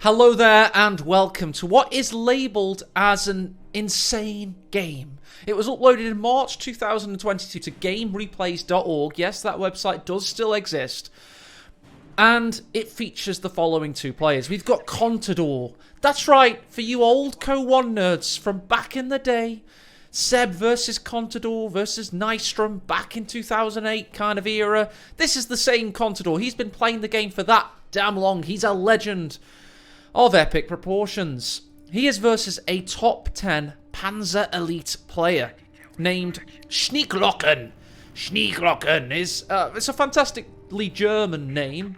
Hello there and welcome to what is labelled as an insane game. It was uploaded in March 2022 to gamereplays.org. Yes, that website does still exist. And it features the following two players. We've got Contador. That's right, for you old CoH1 nerds from back in the day. Seb versus Contador versus Nystrom back in 2008 kind of era. This is the same Contador. He's been playing the game for that damn long. He's a legend of epic proportions. He is versus a top 10 Panzer Elite player named Schneeklocken. Schneeklocken is it's a fantastically German name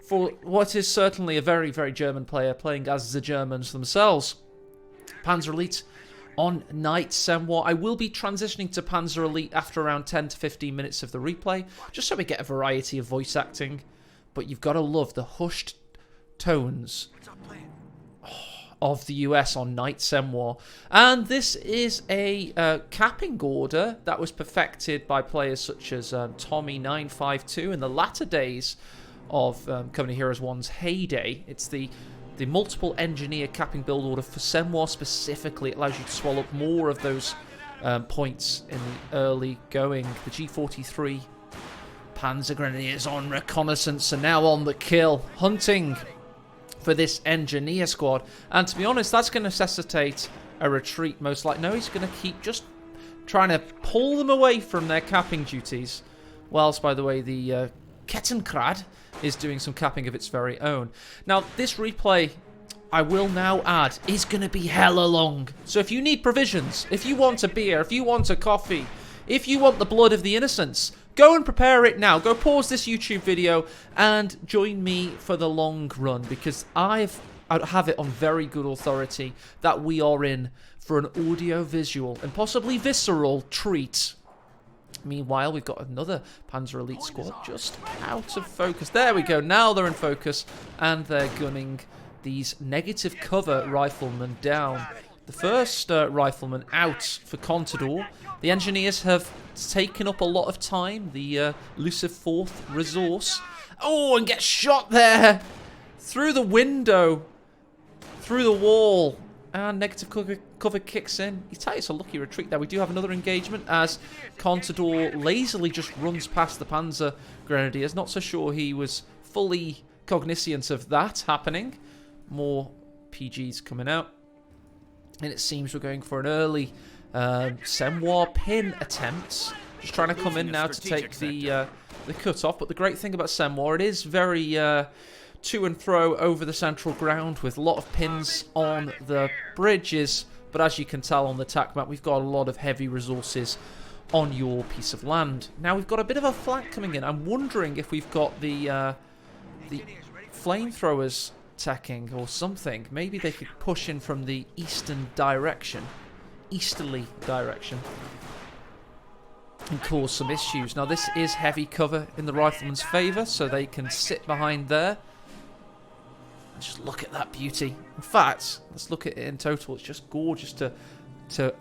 for what is certainly a very, very German player playing as the Germans themselves. Panzer Elite on Night Semwar. I will be transitioning to Panzer Elite after around 10 to 15 minutes of the replay, just so we get a variety of voice acting. But you've got to love the hushed tones of the US on Night Semwar. And this is a capping order that was perfected by players such as Tommy952 in the latter days of Company Heroes 1's heyday. It's the multiple engineer capping build order for Semwar specifically. It allows you to swallow up more of those points in the early going. The G43 Panzer Grenadiers on reconnaissance and now on the kill, hunting for this engineer squad. And to be honest, that's going to necessitate a retreat most likely. No, he's going to keep just trying to pull them away from their capping duties. Whilst, by the way, the Kettenkrad is doing some capping of its very own. Now, this replay, I will now add, is going to be hella long. So if you need provisions, if you want a beer, if you want a coffee, if you want the blood of the innocents, go and prepare it now. Go pause this YouTube video and join me for the long run, because I have it on very good authority that we are in for an audio-visual and possibly visceral treat. Meanwhile, we've got another Panzer Elite squad just out of focus. There we go. Now they're in focus, and they're gunning these negative cover riflemen down. The first rifleman out for Contador. The engineers have taken up a lot of time. The elusive fourth resource. Oh, and gets shot there through the window, through the wall. And negative cover kicks in. You tell you it's a lucky retreat there. We do have another engagement as Contador lazily just runs past the Panzer Grenadiers. Not so sure he was fully cognizant of that happening. More PGs coming out. And it seems we're going for an early Semwar pin attempt. Just trying to come in now to take the cut off. But the great thing about Semwar, it is very to and fro over the central ground with a lot of pins on the bridges. But as you can tell on the attack map, we've got a lot of heavy resources on your piece of land. Now we've got a bit of a flank coming in. I'm wondering if we've got the flamethrowers attacking or something. Maybe they could push in from the eastern direction, easterly direction, and cause some issues. Now this is heavy cover in the rifleman's favour, so they can sit behind there. And just look at that beauty. In fact, let's look at it in total. It's just gorgeous to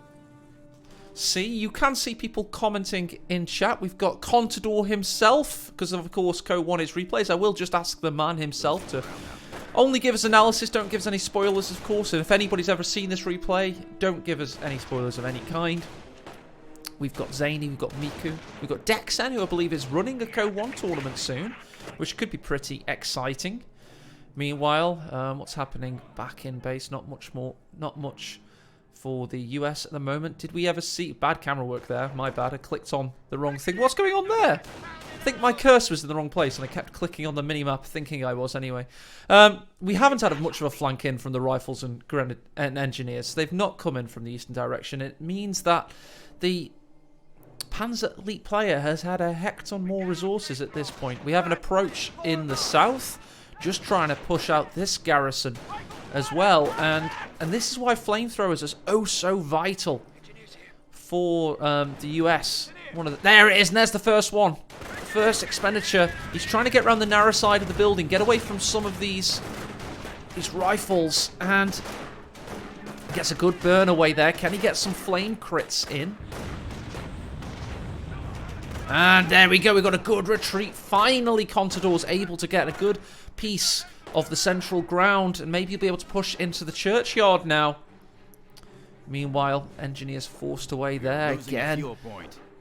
see. You can see people commenting in chat. We've got Contador himself, because of course CoH1 is replays. I will just ask the man himself to only give us analysis, don't give us any spoilers, of course. And if anybody's ever seen this replay, don't give us any spoilers of any kind. We've got Zany, we've got Miku, we've got Dexen, who I believe is running a CoH1 tournament soon, which could be pretty exciting. Meanwhile, what's happening back in base? Not much for the US at the moment. Did we ever see... Bad camera work there, my bad. I clicked on the wrong thing. What's going on there? I think my cursor was in the wrong place, and I kept clicking on the minimap, thinking I was anyway. We haven't had much of a flank in from the rifles and engineers. They've not come in from the eastern direction. It means that the Panzer Elite player has had a hecton more resources at this point. We have an approach in the south, just trying to push out this garrison as well. And this is why flamethrowers are oh so vital for the US. There it is, and there's the first one. First expenditure. He's trying to get around the narrow side of the building, get away from some of these rifles, and gets a good burn away there. Can he get some flame crits in? And there we go. We've got a good retreat. Finally, Contador's able to get a good piece of the central ground, and maybe you'll be able to push into the churchyard now. Meanwhile, engineers forced away there again.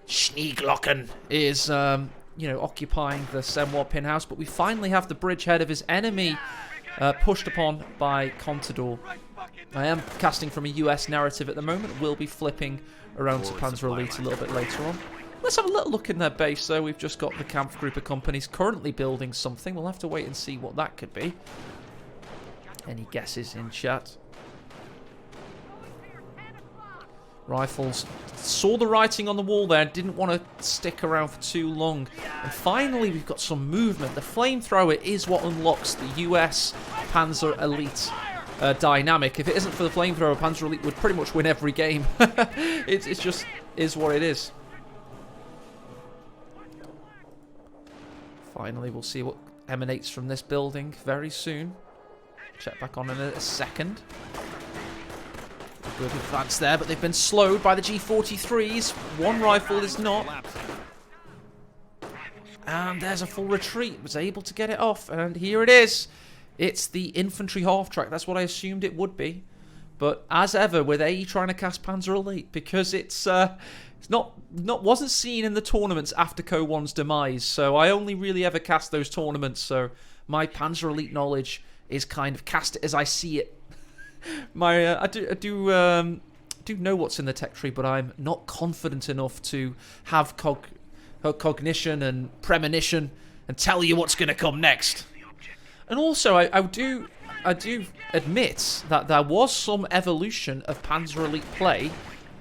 Schneeglocken is, occupying the Senwa pin house, but we finally have the bridgehead of his enemy pushed upon by Contador. I am casting from a US narrative at the moment. We'll be flipping around to Panzer Elite a little bit later on. Let's have a little look in their base, though. We've just got the Kampf group of companies currently building something. We'll have to wait and see what that could be. Any guesses in chat? Rifles. Saw the writing on the wall there. Didn't want to stick around for too long. And finally, we've got some movement. The flamethrower is what unlocks the US Panzer Elite dynamic. If it isn't for the flamethrower, Panzer Elite would pretty much win every game. It's just is what it is. Finally, we'll see what emanates from this building very soon. Check back on in a second. Good advance there, but they've been slowed by the G43s. One rifle is not. And there's a full retreat. Was able to get it off, and here it is. It's the infantry half-track. That's what I assumed it would be. But as ever, with AE trying to cast Panzer Elite, because it's wasn't seen in the tournaments after CoH1's demise. So I only really ever cast those tournaments. So my Panzer Elite knowledge is kind of cast as I see it. I do know what's in the tech tree, but I'm not confident enough to have cognition and premonition and tell you what's going to come next. And also, I do admit that there was some evolution of Panzer Elite play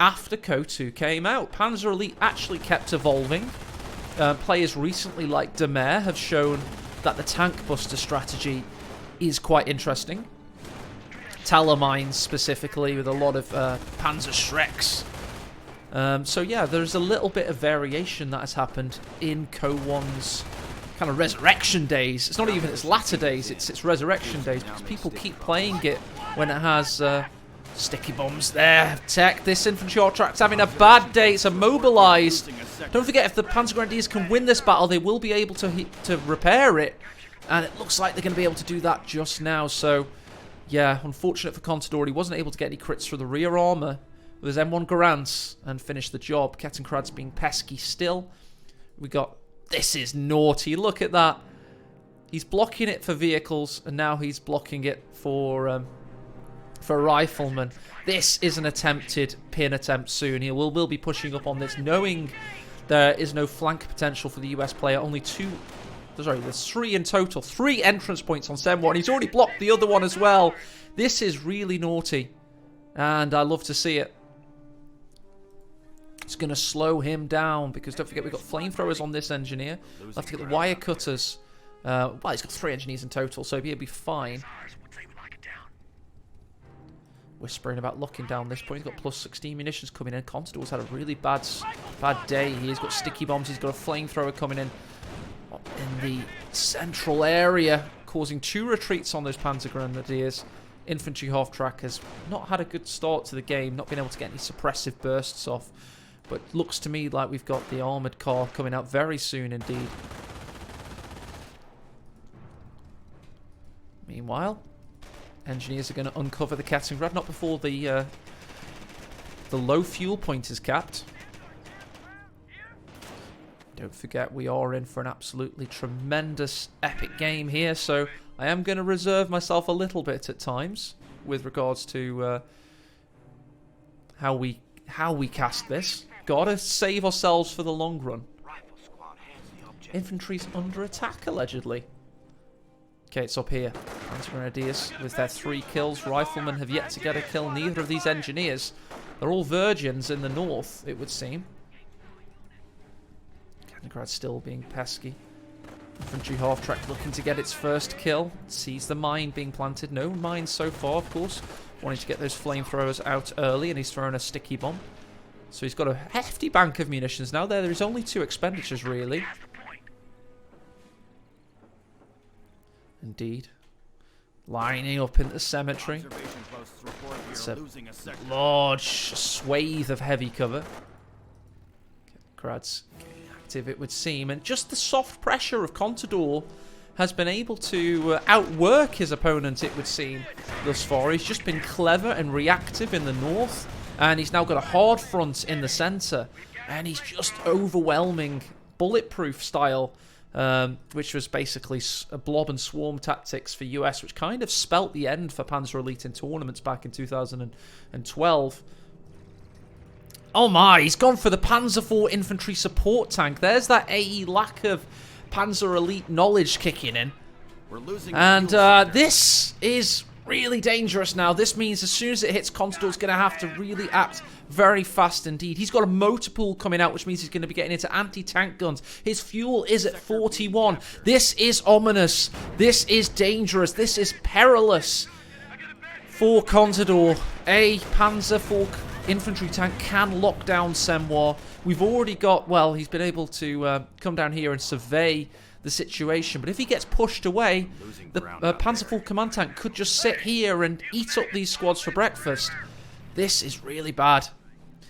after CoH2 came out. Panzer Elite actually kept evolving. Players recently, like Demer, have shown that the tank buster strategy is quite interesting. Talamines specifically, with a lot of Panzer Shreks. So yeah, there's a little bit of variation that has happened in CoH1's kind of resurrection days. It's not even its latter days, it's its resurrection days, because people keep playing it when it has sticky bombs there. Tech, this infantry track's having a bad day. It's immobilized. Don't forget, if the Panzer Grenadiers can win this battle, they will be able to repair it. And it looks like they're going to be able to do that just now. So yeah, unfortunate for Contador. He wasn't able to get any crits through the rear armour with his M1 Garants and finish the job. Kettenkrad's being pesky still. We got... This is naughty. Look at that. He's blocking it for vehicles, and now he's blocking it for riflemen. This is an attempted pin attempt soon. He will be pushing up on this, knowing there is no flank potential for the US player. Only there's 3 in total. 3 entrance points on Senwa, and he's already blocked the other one as well. This is really naughty, and I love to see it. It's going to slow him down, because don't forget, we've got flamethrowers on this engineer. We'll have to get the wire cutters. Well, he's got 3 engineers in total, so he'll be fine. Whispering about locking down this point. He's got plus 16 munitions coming in. Contador's had a really bad day. He's got sticky bombs. He's got a flamethrower coming in the central area, causing 2 retreats on those Panzer Grenadiers. Infantry half-track has not had a good start to the game, not been able to get any suppressive bursts off. But looks to me like we've got the armoured car coming out very soon indeed. Meanwhile, engineers are going to uncover the Kettengrad, not before the low fuel point is capped. Don't forget, we are in for an absolutely tremendous epic game here, so I am going to reserve myself a little bit at times with regards to how we cast this. Gotta save ourselves for the long run. Infantry's under attack, allegedly. Okay, it's up here. Panzer Grenadiers with their 3 kills. Riflemen have yet to get a kill. Neither of these engineers. They're all virgins in the north, it would seem. Kettenkrad's still being pesky. Infantry half-track looking to get its first kill. Sees the mine being planted. No mines so far, of course. Wanting to get those flamethrowers out early, and he's throwing a sticky bomb. So he's got a hefty bank of munitions now. There is only 2 expenditures, really. Indeed. Lining up in the cemetery. It's a large swathe of heavy cover. Kettenkrad's active, it would seem. And just the soft pressure of Contador has been able to outwork his opponent, it would seem, thus far. He's just been clever and reactive in the north, and he's now got a hard front in the centre, and he's just overwhelming bulletproof style, which was basically a blob and swarm tactics for US, which kind of spelt the end for Panzer Elite in tournaments back in 2012. Oh my, he's gone for the Panzer IV infantry support tank. There's that AE lack of Panzer Elite knowledge kicking in. We're losing, and this is really dangerous now. This means as soon as it hits, Contador's going to have to really act very fast indeed. He's got a motor pool coming out, which means he's going to be getting into anti-tank guns. His fuel is at 41. This is ominous. This is dangerous. This is perilous for Contador. A Panzer IV infantry tank can lock down Semois. We've already got, well, he's been able to come down here and survey the situation, but if he gets pushed away, the Panzer IV command tank could just sit here and eat up these squads for breakfast. This is really bad.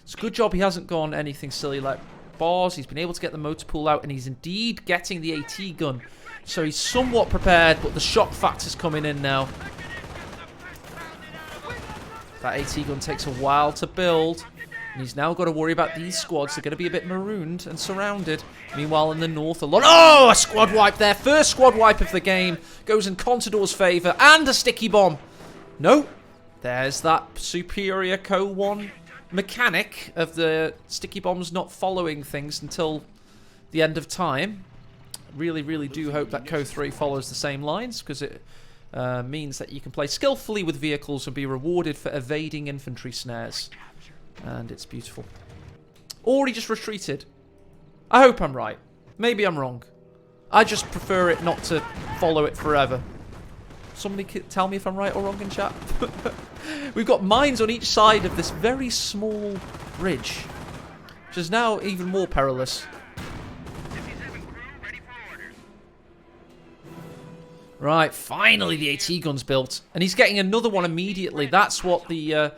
It's a good job he hasn't gone anything silly like bars. He's been able to get the motor pool out, and he's indeed getting the AT gun, so he's somewhat prepared, but the shock factor's coming in now. That AT gun takes a while to build, and he's now got to worry about these squads. They're going to be a bit marooned and surrounded. Meanwhile, in the north, a lot... Oh, a squad wipe there. First squad wipe of the game goes in Contador's favour, and a sticky bomb. No, there's that superior CoH1 mechanic of the sticky bombs not following things until the end of time. Really, really do hope that CoH3 follows the same lines, because it means that you can play skillfully with vehicles and be rewarded for evading infantry snares. And it's beautiful. Or he just retreated. I hope I'm right. Maybe I'm wrong. I just prefer it not to follow it forever. Somebody tell me if I'm right or wrong in chat. We've got mines on each side of this very small ridge, which is now even more perilous. Right, finally the AT gun's built, and he's getting another one immediately. That's what the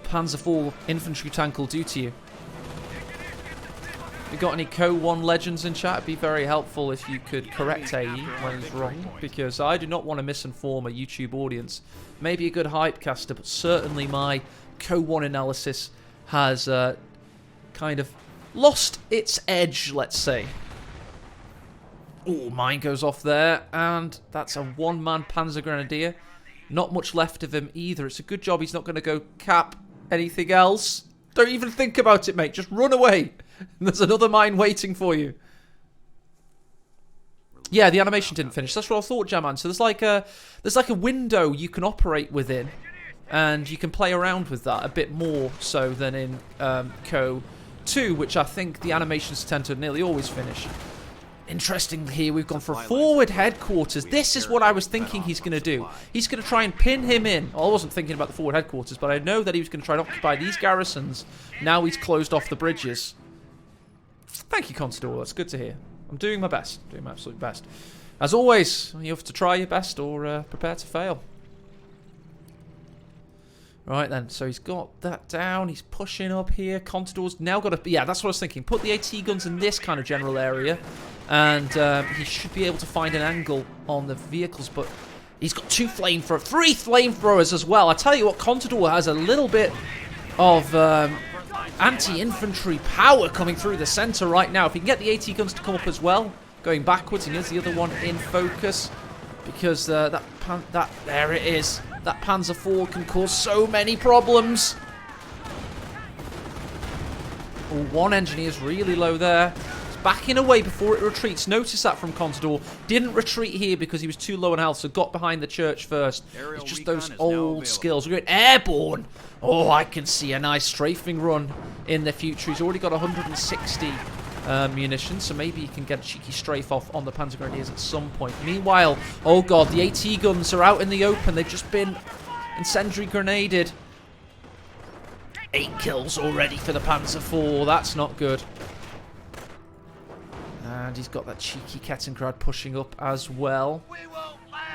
Panzer IV infantry tank will do to you. If you've got any CoH1 legends in chat, it'd be very helpful if you could correct AE when he's wrong, because I do not want to misinform a YouTube audience. Maybe a good hype caster, but certainly my CoH1 analysis has kind of lost its edge, let's say. Oh, mine goes off there, and that's a one-man Panzer Grenadier. Not much left of him either. It's a good job he's not going to go cap anything else. Don't even think about it, mate. Just run away. There's another mine waiting for you. Yeah, the animation didn't finish. That's what I thought, Jaman. So there's like a window you can operate within, and you can play around with that a bit more so than in CoH2, which I think the animations tend to nearly always finish. Interestingly, here we've gone for forward headquarters. This is what I was thinking he's going to do. He's going to try and pin him in. Well, I wasn't thinking about the forward headquarters, but I know that he was going to try and occupy these garrisons. Now he's closed off the bridges. Thank you, Contador. That's good to hear. I'm doing my best. Doing my absolute best. As always, you have to try your best or prepare to fail. Right then, so he's got that down. He's pushing up here. Contador's now got to... Yeah, that's what I was thinking. Put the AT guns in this kind of general area, and he should be able to find an angle on the vehicles, but he's got three flamethrowers as well. I tell you what, Contador has a little bit of anti-infantry power coming through the centre right now. If he can get the AT guns to come up as well, going backwards, and here's the other one in focus, because there it is. That Panzer IV can cause so many problems. Oh, one engineer's really low there. It's backing away before it retreats. Notice that from Contador. Didn't retreat here because he was too low on health, so got behind the church first. It's just those old skills. We're going airborne. Oh, I can see a nice strafing run in the future. He's already got 160 munitions, so maybe he can get a cheeky strafe off on the Panzer Grenadiers at some point. Meanwhile, oh god, the AT guns are out in the open. They've just been incendiary grenaded. 8 kills already for the Panzer IV. That's not good. And he's got that cheeky Kettengrad pushing up as well.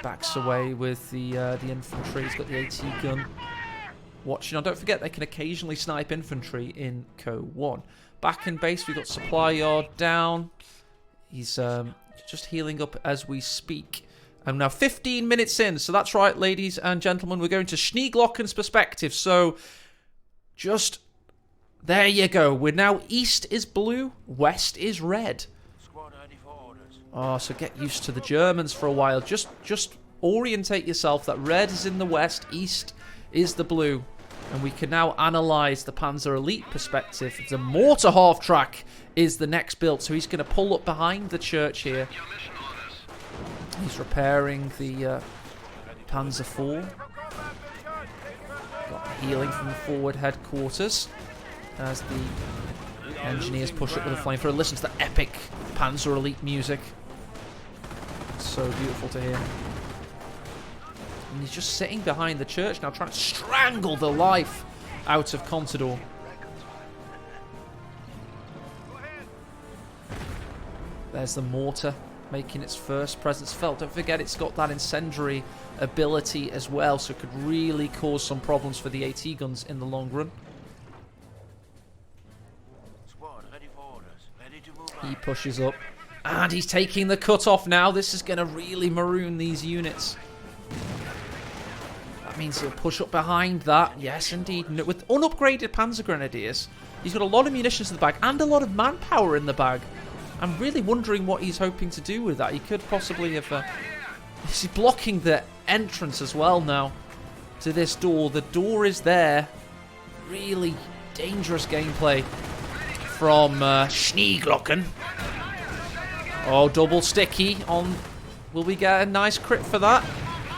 Backs away with the infantry. He's got the AT gun watching on. Don't forget, they can occasionally snipe infantry in CoH1. Back in base, we've got supply yard down. He's Just healing up as we speak. I'm now 15 minutes in, so that's right, ladies and gentlemen. We're going to Schneeglocken's perspective. So, just there you go. We're now east is blue, west is red. Oh, so get used to the Germans for a while. Just orientate yourself that red is in the west, east is the blue. And we can now analyze the Panzer Elite perspective. The mortar half-track is the next build, so he's going to pull up behind the church here. He's repairing the Panzer IV. Got healing from the forward headquarters as the engineers push up with a flamethrower. Listen to the epic Panzer Elite music. So beautiful to hear. And he's just sitting behind the church now, trying to strangle the life out of Contador. There's the mortar making its first presence felt. Don't forget it's got that incendiary ability as well, so it could really cause some problems for the AT guns in the long run. He pushes up. And he's taking the cutoff now. This is going to really maroon these units. That means he'll push up behind that. Yes, indeed. With unupgraded Panzer Grenadiers, he's got a lot of munitions in the bag and a lot of manpower in the bag. I'm really wondering what he's hoping to do with that. He could possibly have... he's blocking the entrance as well now to this door. The door is there. Really dangerous gameplay from Schneeglocken. Oh, double sticky on... Will we get a nice crit for that?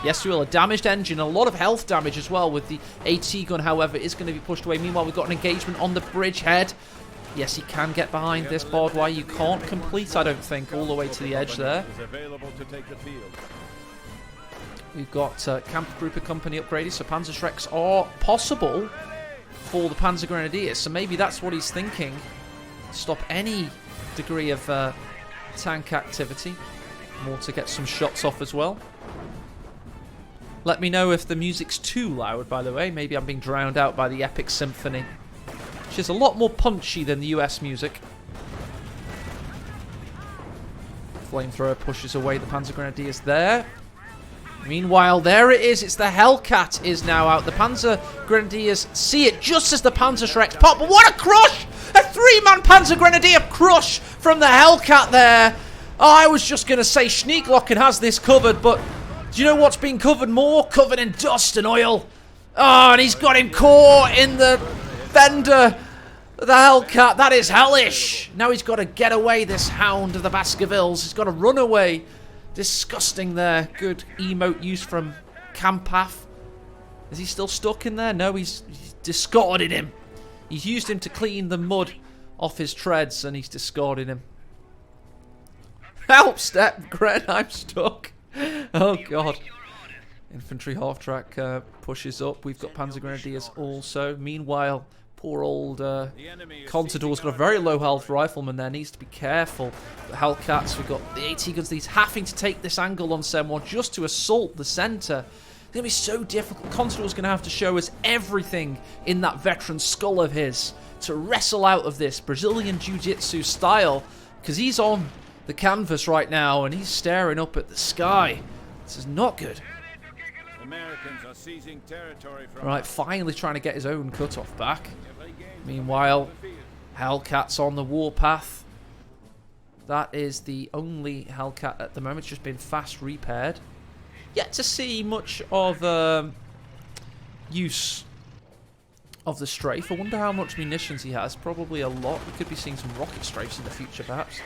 Yes, we will. A damaged engine. A lot of health damage as well with the AT gun, however, is going to be pushed away. Meanwhile, we've got an engagement on the bridgehead. Yes, he can get behind this barbed wire. You can't complete, I don't think, all the way to the edge there. We've got Kampfgruppe Company upgraded, so Panzerschrecks are possible for the Panzer Grenadiers. So maybe that's what he's thinking. Stop any degree of tank activity. More to get some shots off as well. Let me know if the music's too loud, by the way. Maybe I'm being drowned out by the epic symphony, which is a lot more punchy than the US music. Flamethrower pushes away the Panzer Grenadiers there. Meanwhile, there it is. It's the Hellcat is now out. The Panzer Grenadiers see it just as the Panzerschrecks pop. But what a crush! A three-man Panzer Grenadier crush from the Hellcat there. Oh, I was just going to say Schneeglocken has this covered, but do you know what's been covered more? Covered in dust and oil. Oh, and he's got him caught in the fender. The Hellcat, that is hellish. Now he's got to get away, this hound of the Baskervilles. He's got to run away. Disgusting there. Good emote use from Kampath. Is he still stuck in there? No, he's discarded him. He's used him to clean the mud off his treads, and he's discarded him. Help, step, Gren, I'm stuck. Oh, God. Infantry half-track pushes up. We've got Panzer Grenadiers also. Meanwhile, poor old Contador's got a very low health rifleman there. Needs to be careful. The Hellcats, we've got the AT guns. He's having to take this angle on Senwar just to assault the centre. It's going to be so difficult. Contador's going to have to show us everything in that veteran skull of his to wrestle out of this Brazilian Jiu-Jitsu style, because he's on the canvas right now and he's staring up at the sky. This is not good. Americans are seizing territory from right, finally trying to get his own cutoff back. Meanwhile, Hellcat's on the warpath. That is the only Hellcat at the moment. It's just been fast repaired. Yet to see much of use of the strafe. I wonder how much munitions he has. Probably a lot. We could be seeing some rocket strafes in the future, perhaps.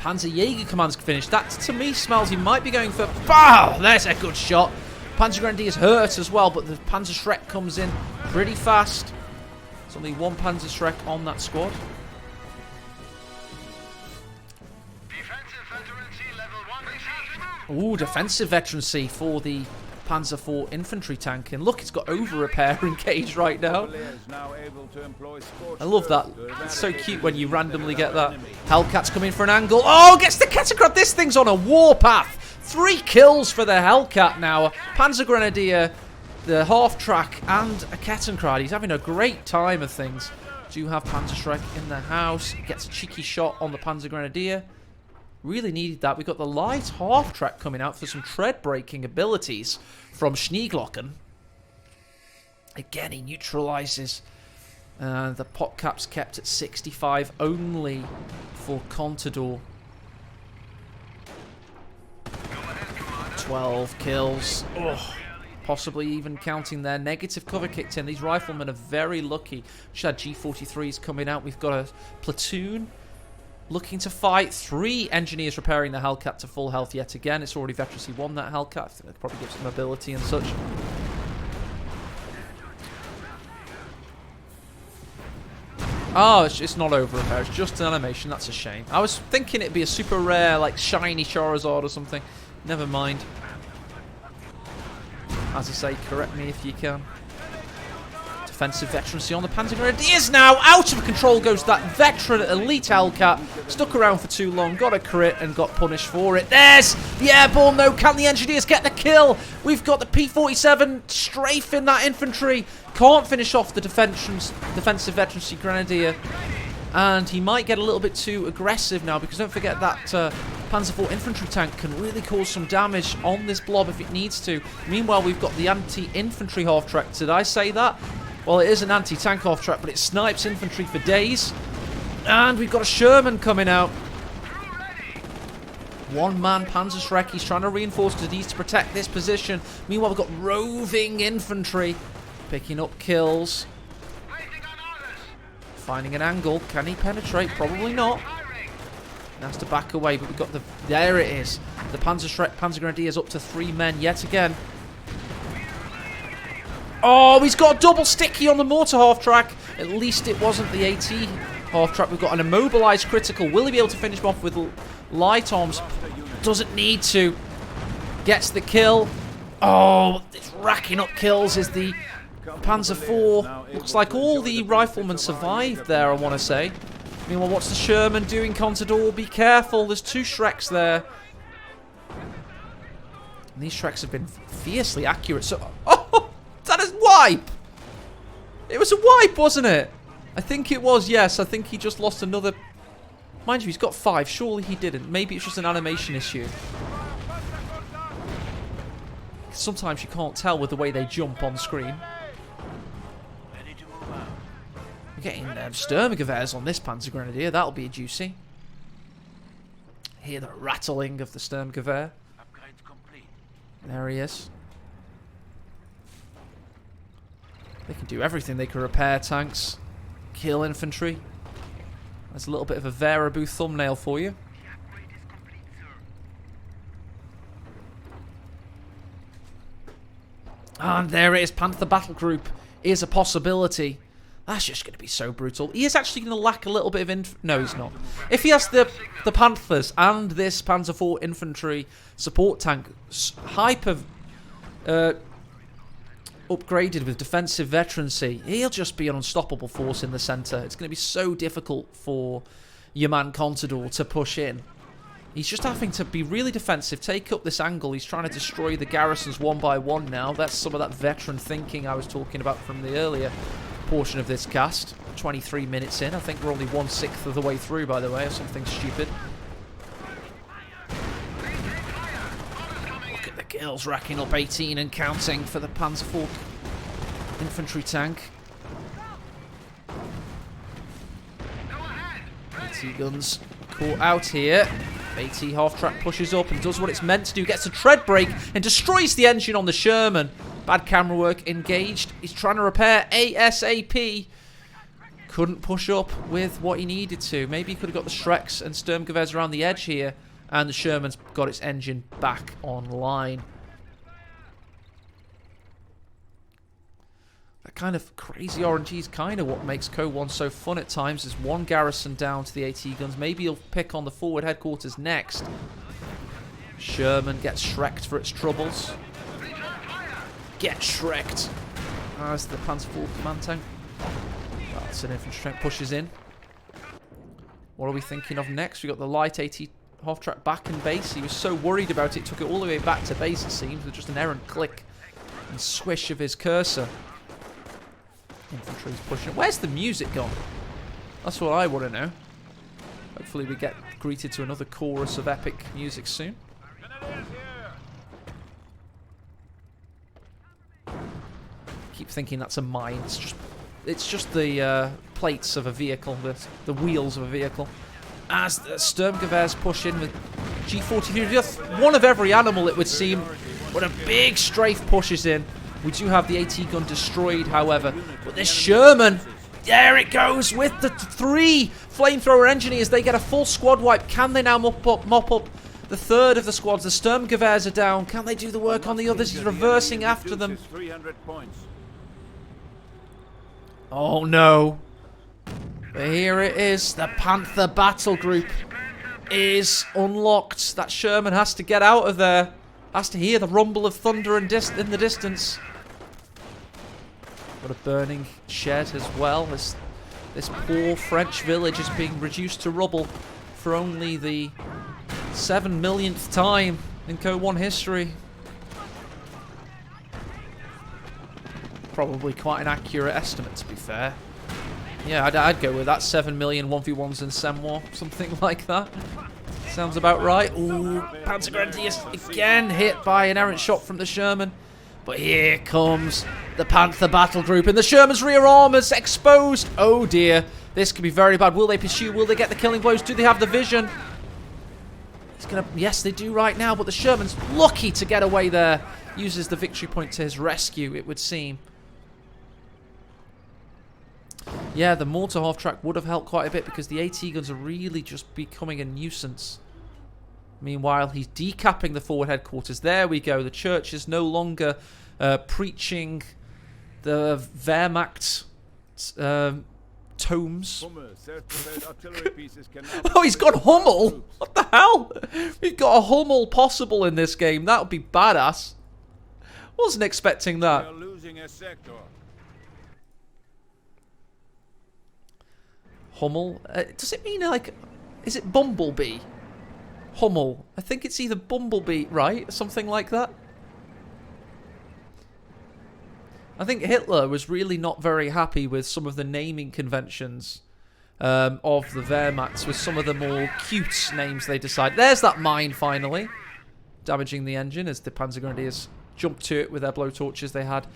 Panzer Jaeger Command's finished. That, to me, smells he might be going for... Wow, there's a good shot. Panzer Grenadiers hurt as well, but the Panzerschreck comes in pretty fast. There's only one Panzerschreck on that squad. Ooh, defensive veterancy for the Panzer IV infantry tank. And look, it's got over-repair engaged right now. I love that. It's so cute when you randomly get that. Hellcat's coming for an angle. Oh, gets the Kettenkrad. This thing's on a warpath. 3 kills for the Hellcat now. Panzer Grenadier, the half-track, and a Kettenkrad. He's having a great time of things. Do have Panzerschreck in the house. Gets a cheeky shot on the Panzer Grenadier. Really needed that. We've got the light half-track coming out for some tread-breaking abilities from Schneeglocken. Again, he neutralizes. The pot cap's kept at 65 only for Contador. 12 kills. Oh, possibly even counting their negative cover kicked in. These riflemen are very lucky. Just had G43s coming out. We've got a platoon looking to fight. 3 engineers repairing the Hellcat to full health yet again. It's already veterancy 1, that Hellcat. I think that probably gives them mobility and such. Oh, it's not over repair. It's just an animation. That's a shame. I was thinking it'd be a super rare, like, shiny Charizard or something. Never mind. As I say, correct me if you can. Defensive veterancy on the Panzer Grenadiers now. Out of control goes that veteran elite Hellcat. Stuck around for too long. Got a crit and got punished for it. There's the airborne, though. Can the engineers get the kill? We've got the P-47 strafing that infantry. Can't finish off the defensive veterancy Grenadier. And he might get a little bit too aggressive now, because don't forget that Panzer IV infantry tank can really cause some damage on this blob if it needs to. Meanwhile, we've got the anti-infantry half-track. Did I say that? Well, it is an anti-tank half-track, but it snipes infantry for days. And we've got a Sherman coming out. One-man Panzerschreck. He's trying to reinforce because he needs to protect this position. Meanwhile, we've got roving infantry picking up kills. Finding an angle. Can he penetrate? Probably not. He has to back away, but we've got the... There it is. The Panzer Grenadiers up to 3 men yet again. Oh, he's got a double sticky on the mortar half-track. At least it wasn't the AT half-track. We've got an immobilized critical. Will he be able to finish him off with light arms? Doesn't need to. Gets the kill. Oh, it's racking up kills is the Panzer IV. Looks like all the riflemen survived there, I want to say. Meanwhile, what's the Sherman doing? Contador, be careful. There's 2 Shreks there. And these Shreks have been fiercely accurate. So, oh, that is wipe. It was a wipe, wasn't it? I think it was, yes. I think he just lost another... Mind you, he's got 5. Surely he didn't. Maybe it's just an animation issue. Sometimes you can't tell with the way they jump on screen. We're getting Sturmgewehrs on this Panzer Grenadier. That'll be juicy. Hear the rattling of the Sturmgewehr. There he is. They can do everything. They can repair tanks, kill infantry. That's a little bit of a Veraboo thumbnail for you. And there it is. Panther Battle Group is a possibility. That's just going to be so brutal. He is actually going to lack a little bit of no, he's not. If he has the Panthers and this Panzer IV infantry support tank hyper upgraded with defensive veterancy, he'll just be an unstoppable force in the centre. It's going to be so difficult for your man Contador to push in. He's just having to be really defensive, take up this angle. He's trying to destroy the garrisons one by one now. That's some of that veteran thinking I was talking about from the earlier portion of this cast. 23 minutes in. I think we're only 1/6 of the way through, by the way, or something stupid. Look at the kills racking up 18 and counting for the Panzer IV infantry tank. AT guns caught out here. AT half-track pushes up and does what it's meant to do. Gets a tread break and destroys the engine on the Sherman. Bad camera work. Engaged. He's trying to repair ASAP. Couldn't push up with what he needed to. Maybe he could have got the Shreks and Sturmgewehrs around the edge here. And the Sherman's got its engine back online. That kind of crazy RNG is kind of what makes CoH1 so fun at times. Is one garrison down to the AT guns. Maybe he'll pick on the forward headquarters next. Sherman gets Shreked for its troubles. Get Shreked. As the Panzer IV command tank. That's an infantry tank. Pushes in. What are we thinking of next? We got the light AT half-track back in base. He was so worried about it. Took it all the way back to base, it seems, with just an errant click and swish of his cursor. Infantry's pushing it. Where's the music gone? That's what I want to know. Hopefully we get greeted to another chorus of epic music soon. Keep thinking that's a mine. It's just the plates of a vehicle, the wheels of a vehicle. As the Sturmgewehrs push in with G43, just one of every animal it would seem. When a big strafe pushes in. We do have the AT gun destroyed, however. But this Sherman, there it goes with the 3 flamethrower engineers. They get a full squad wipe. Can they now mop up the third of the squads? The Sturmgewehrs are down. Can they do the work on the others? He's reversing after them. Oh no. But here it is. The Panther battle group is unlocked. That Sherman has to get out of there. Has to hear the rumble of thunder in the distance. Got a burning shed as well. This poor French village is being reduced to rubble for only the 7 millionth time in CoH1 history. Probably quite an accurate estimate, to be fair. Yeah, I'd go with that. 7 million 1v1s in Semwar, something like that. Sounds about right. Ooh, Panzergrenadiers again hit by an errant shot from the Sherman. But here comes the Panther battle group, and the Sherman's rear armor's exposed. Oh dear, this could be very bad. Will they pursue? Will they get the killing blows? Do they have the vision? He's gonna. Yes, they do right now. But the Sherman's lucky to get away there. Uses the victory point to his rescue, it would seem. Yeah, the mortar half-track would have helped quite a bit because the AT guns are really just becoming a nuisance. Meanwhile, he's decapping the forward headquarters. There we go. The church is no longer preaching the Wehrmacht tomes. Oh, he's got Hummel! What the hell? We've got a Hummel possible in this game. That would be badass. Wasn't expecting that. Hummel? Does it mean like... Is it Bumblebee? Hummel. I think it's either Bumblebee, right? Something like that. I think Hitler was really not very happy with some of the naming conventions of the Wehrmacht, with some of the more cute names they decided. There's that mine, finally. Damaging the engine as the Panzergrenadiers jumped to it with their blowtorches they had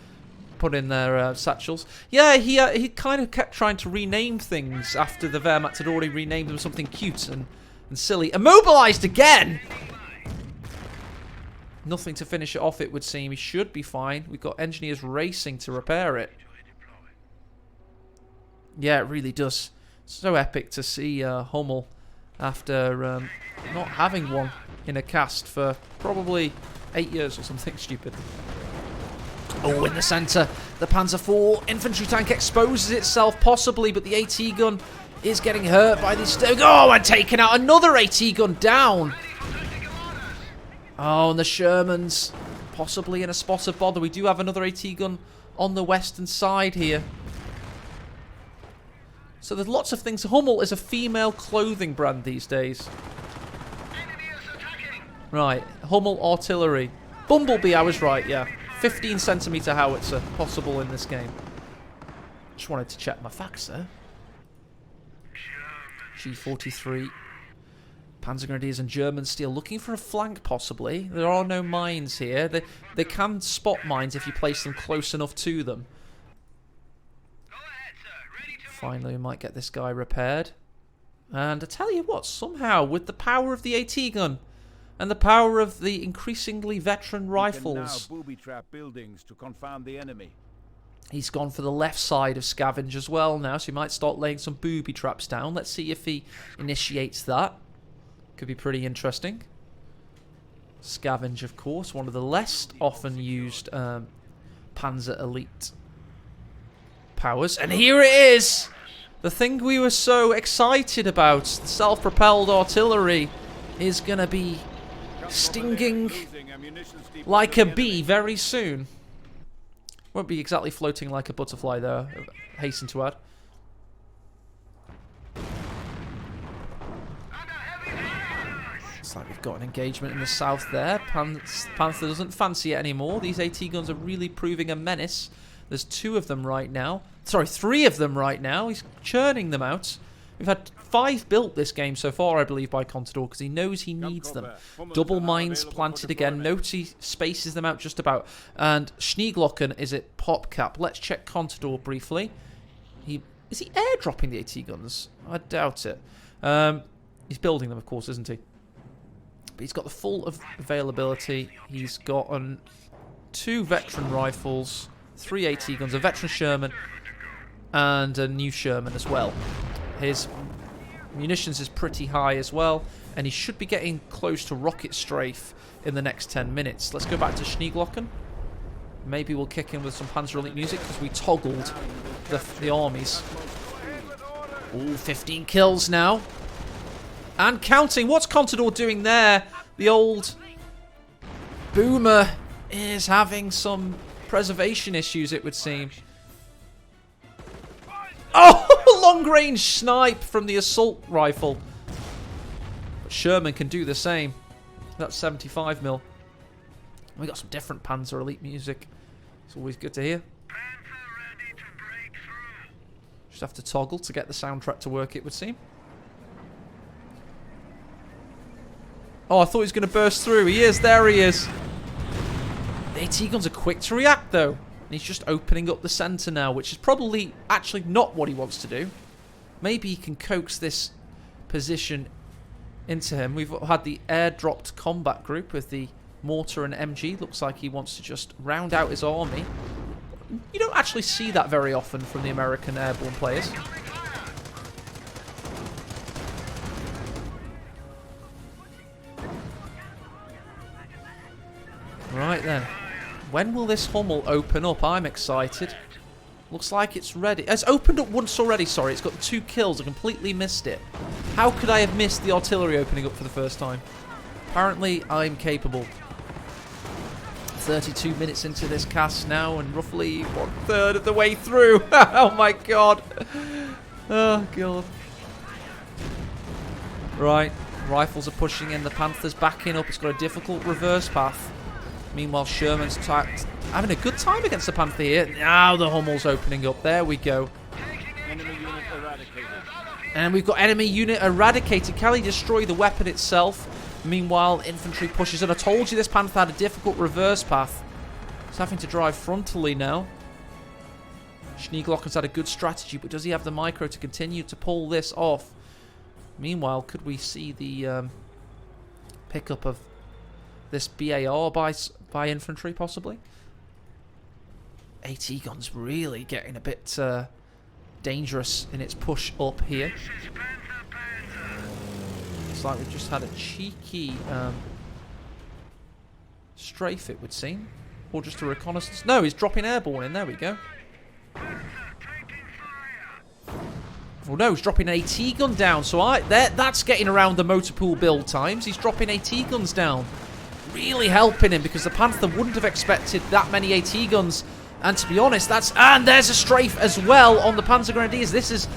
put in their satchels. Yeah, he kind of kept trying to rename things after the Wehrmacht had already renamed them something cute and silly. Immobilized again! Nothing to finish it off, it would seem. He should be fine. We've got engineers racing to repair it. Yeah, it really does. So epic to see Hummel after not having one in a cast for probably 8 years or something stupid. Oh, in the centre, the Panzer IV infantry tank exposes itself possibly, but the AT gun is getting hurt by these... Oh, and taking out another AT gun down. Oh, and the Shermans possibly in a spot of bother. We do have another AT gun on the western side here. So there's lots of things. Hummel is a female clothing brand these days. Right, Hummel artillery. Bumblebee, I was right, yeah. 15cm howitzer possible in this game. Just wanted to check my facts there. G43. Panzergrenadiers and German steel looking for a flank possibly. There are no mines here. They can spot mines if you place them close enough to them. Finally, we might get this guy repaired. And I tell you what, somehow, with the power of the AT gun and the power of the increasingly veteran rifles, now booby-trap buildings to confound the enemy. He's gone for the left side of Scavenge as well now, so he might start laying some booby traps down. Let's see if he initiates that. Could be pretty interesting. Scavenge, of course, one of the less often used Panzer Elite powers. And here it is! The thing we were so excited about, the self-propelled artillery, is going to be stinging like a bee very soon. Won't be exactly floating like a butterfly, though, I hasten to add. Looks like we've got an engagement in the south there. Panther doesn't fancy it anymore. These AT guns are really proving a menace. There's 2 of them right now. Sorry, 3 of them right now. He's churning them out. We've had 5 built this game so far, I believe, by Contador, because he knows he needs them. Double mines planted again. Note he spaces them out just about. And Schneeglocken is at pop cap. Let's check Contador briefly. Is he airdropping the AT guns? I doubt it. He's building them, of course, isn't he? But he's got the full availability. He's got 2 veteran rifles, 3 AT guns, a veteran Sherman, and a new Sherman as well. His munitions is pretty high as well, and he should be getting close to rocket strafe in the next 10 minutes. Let's go back to Schneeglocken. Maybe we'll kick in with some Panzer Elite music because we toggled the armies. Ooh, 15 kills now. And counting. What's Contador doing there? The old boomer is having some preservation issues, it would seem. Oh, long-range snipe from the assault rifle. But Sherman can do the same. That's 75 mil. We got some different Panzer Elite music. It's always good to hear. Just have to toggle to get the soundtrack to work, it would seem. Oh, I thought he was going to burst through. He is. There he is. The AT guns are quick to react, though. And he's just opening up the centre now, which is probably actually not what he wants to do. Maybe he can coax this position into him. We've had the air-dropped combat group with the mortar and MG. Looks like he wants to just round out his army. You don't actually see that very often from the American airborne players. Right then. When will this Hummel open up? I'm excited. Looks like it's ready. It's opened up once already, sorry. It's got 2 kills. I completely missed it. How could I have missed the artillery opening up for the first time? Apparently, I'm capable. 32 minutes into this cast now, and roughly 1/3 of the way through. Oh my god. Oh god. Right. Rifles are pushing in. The Panther's backing up. It's got a difficult reverse path. Meanwhile, Sherman's having a good time against the Panther here. Now the Hummel's opening up. There we go. Enemy unit eradicated. And we've got enemy unit eradicated. Can he destroy the weapon itself? Meanwhile, infantry pushes. And I told you this Panther had a difficult reverse path. He's having to drive frontally now. Schneeglocken's had a good strategy, but does he have the micro to continue to pull this off? Meanwhile, could we see the pickup of this BAR by infantry, possibly? AT gun's really getting a bit dangerous in its push up here. It's like we've just had a cheeky strafe, it would seem. Or just a reconnaissance. No, he's dropping airborne in. There we go. Oh no, he's dropping an AT gun down. So that's getting around the motor pool build times. He's dropping AT guns down. Really helping him, because the Panther wouldn't have expected that many AT guns. And to be honest, and there's a strafe as well on the Panzer Grenadiers. This is